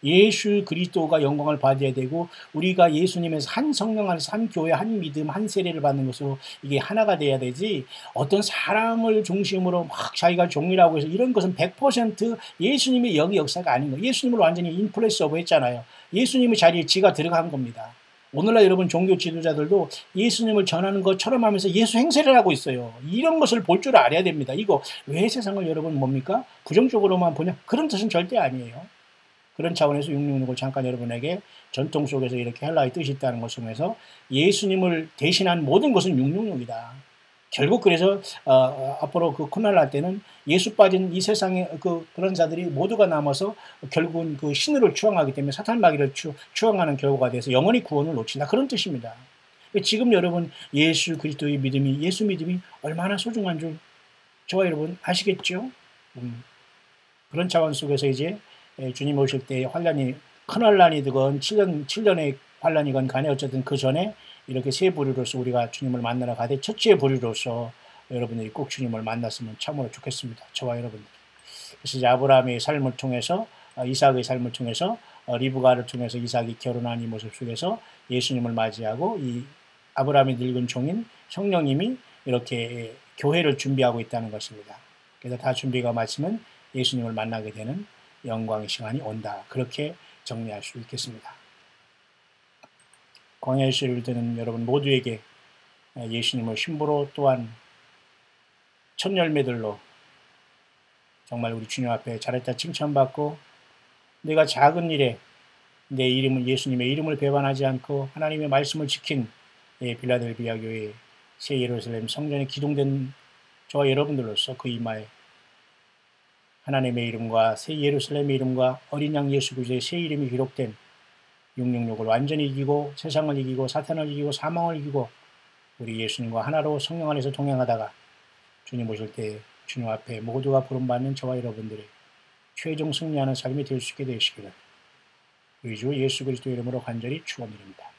예수 그리스도가 영광을 받아야 되고 우리가 예수님에서 한 성령 안에서 한 교회 한 믿음 한 세례를 받는 것으로 이게 하나가 돼야 되지 어떤 사람을 중심으로 막 자기가 종이라고 해서 이런 것은 100% 예수님의 역사가 아닌 거예요. 예수님을 완전히 인플레스 오브 했잖아요. 예수님의 자리에 지가 들어간 겁니다. 오늘날 여러분 종교 지도자들도 예수님을 전하는 것처럼 하면서 예수 행세를 하고 있어요. 이런 것을 볼 줄 알아야 됩니다. 이거 왜 세상을 여러분 뭡니까? 부정적으로만 보냐? 그런 뜻은 절대 아니에요. 그런 차원에서 666을 잠깐 여러분에게 전통 속에서 이렇게 헬라의 뜻이 있다는 것을 통해서 예수님을 대신한 모든 것은 666이다. 결국 그래서 앞으로 그 코로나 때는 예수 빠진 이 세상의 그런 자들이 모두가 남아서 결국은 그 신을 추앙하기 때문에 사탄 마귀를 추앙하는 결과가 돼서 영원히 구원을 놓친다. 그런 뜻입니다. 지금 여러분 예수 그리스도의 믿음이 예수 믿음이 얼마나 소중한 줄 저와 여러분 아시겠죠? 그런 차원 속에서 이제 주님 오실 때 환란이 큰 환란이든 7년의 환란이건 간에 어쨌든 그 전에 이렇게 세 부류로서 우리가 주님을 만나러 가되 첫째 부류로서 여러분들이 꼭 주님을 만났으면 참으로 좋겠습니다. 저와 여러분들. 그래서 이제 아브라함의 삶을 통해서 이삭의 삶을 통해서 리브가를 통해서 이삭이 결혼한 이 모습 속에서 예수님을 맞이하고 이 아브라함의 늙은 종인 성령님이 이렇게 교회를 준비하고 있다는 것입니다. 그래서 다 준비가 마치면 예수님을 만나게 되는 영광의 시간이 온다. 그렇게 정리할 수 있겠습니다. 광야의 시를 듣는 여러분 모두에게 예수님을 신부로 또한 첫 열매들로 정말 우리 주님 앞에 잘했다 칭찬받고 내가 작은 일에 내 이름을 예수님의 이름을 배반하지 않고 하나님의 말씀을 지킨 빌라델비아 교회 새 예루살렘 성전에 기둥된 저와 여러분들로서 그 이마에 하나님의 이름과 새 예루살렘의 이름과 어린 양 예수 그리스도의 새 이름이 기록된 666을 완전히 이기고 세상을 이기고 사탄을 이기고 사망을 이기고 우리 예수님과 하나로 성령 안에서 동행하다가 주님 오실 때 주님 앞에 모두가 부름받는 저와 여러분들의 최종 승리하는 삶이 될 수 있게 되시기를 우리 주 예수 그리스도 이름으로 간절히 축원드립니다.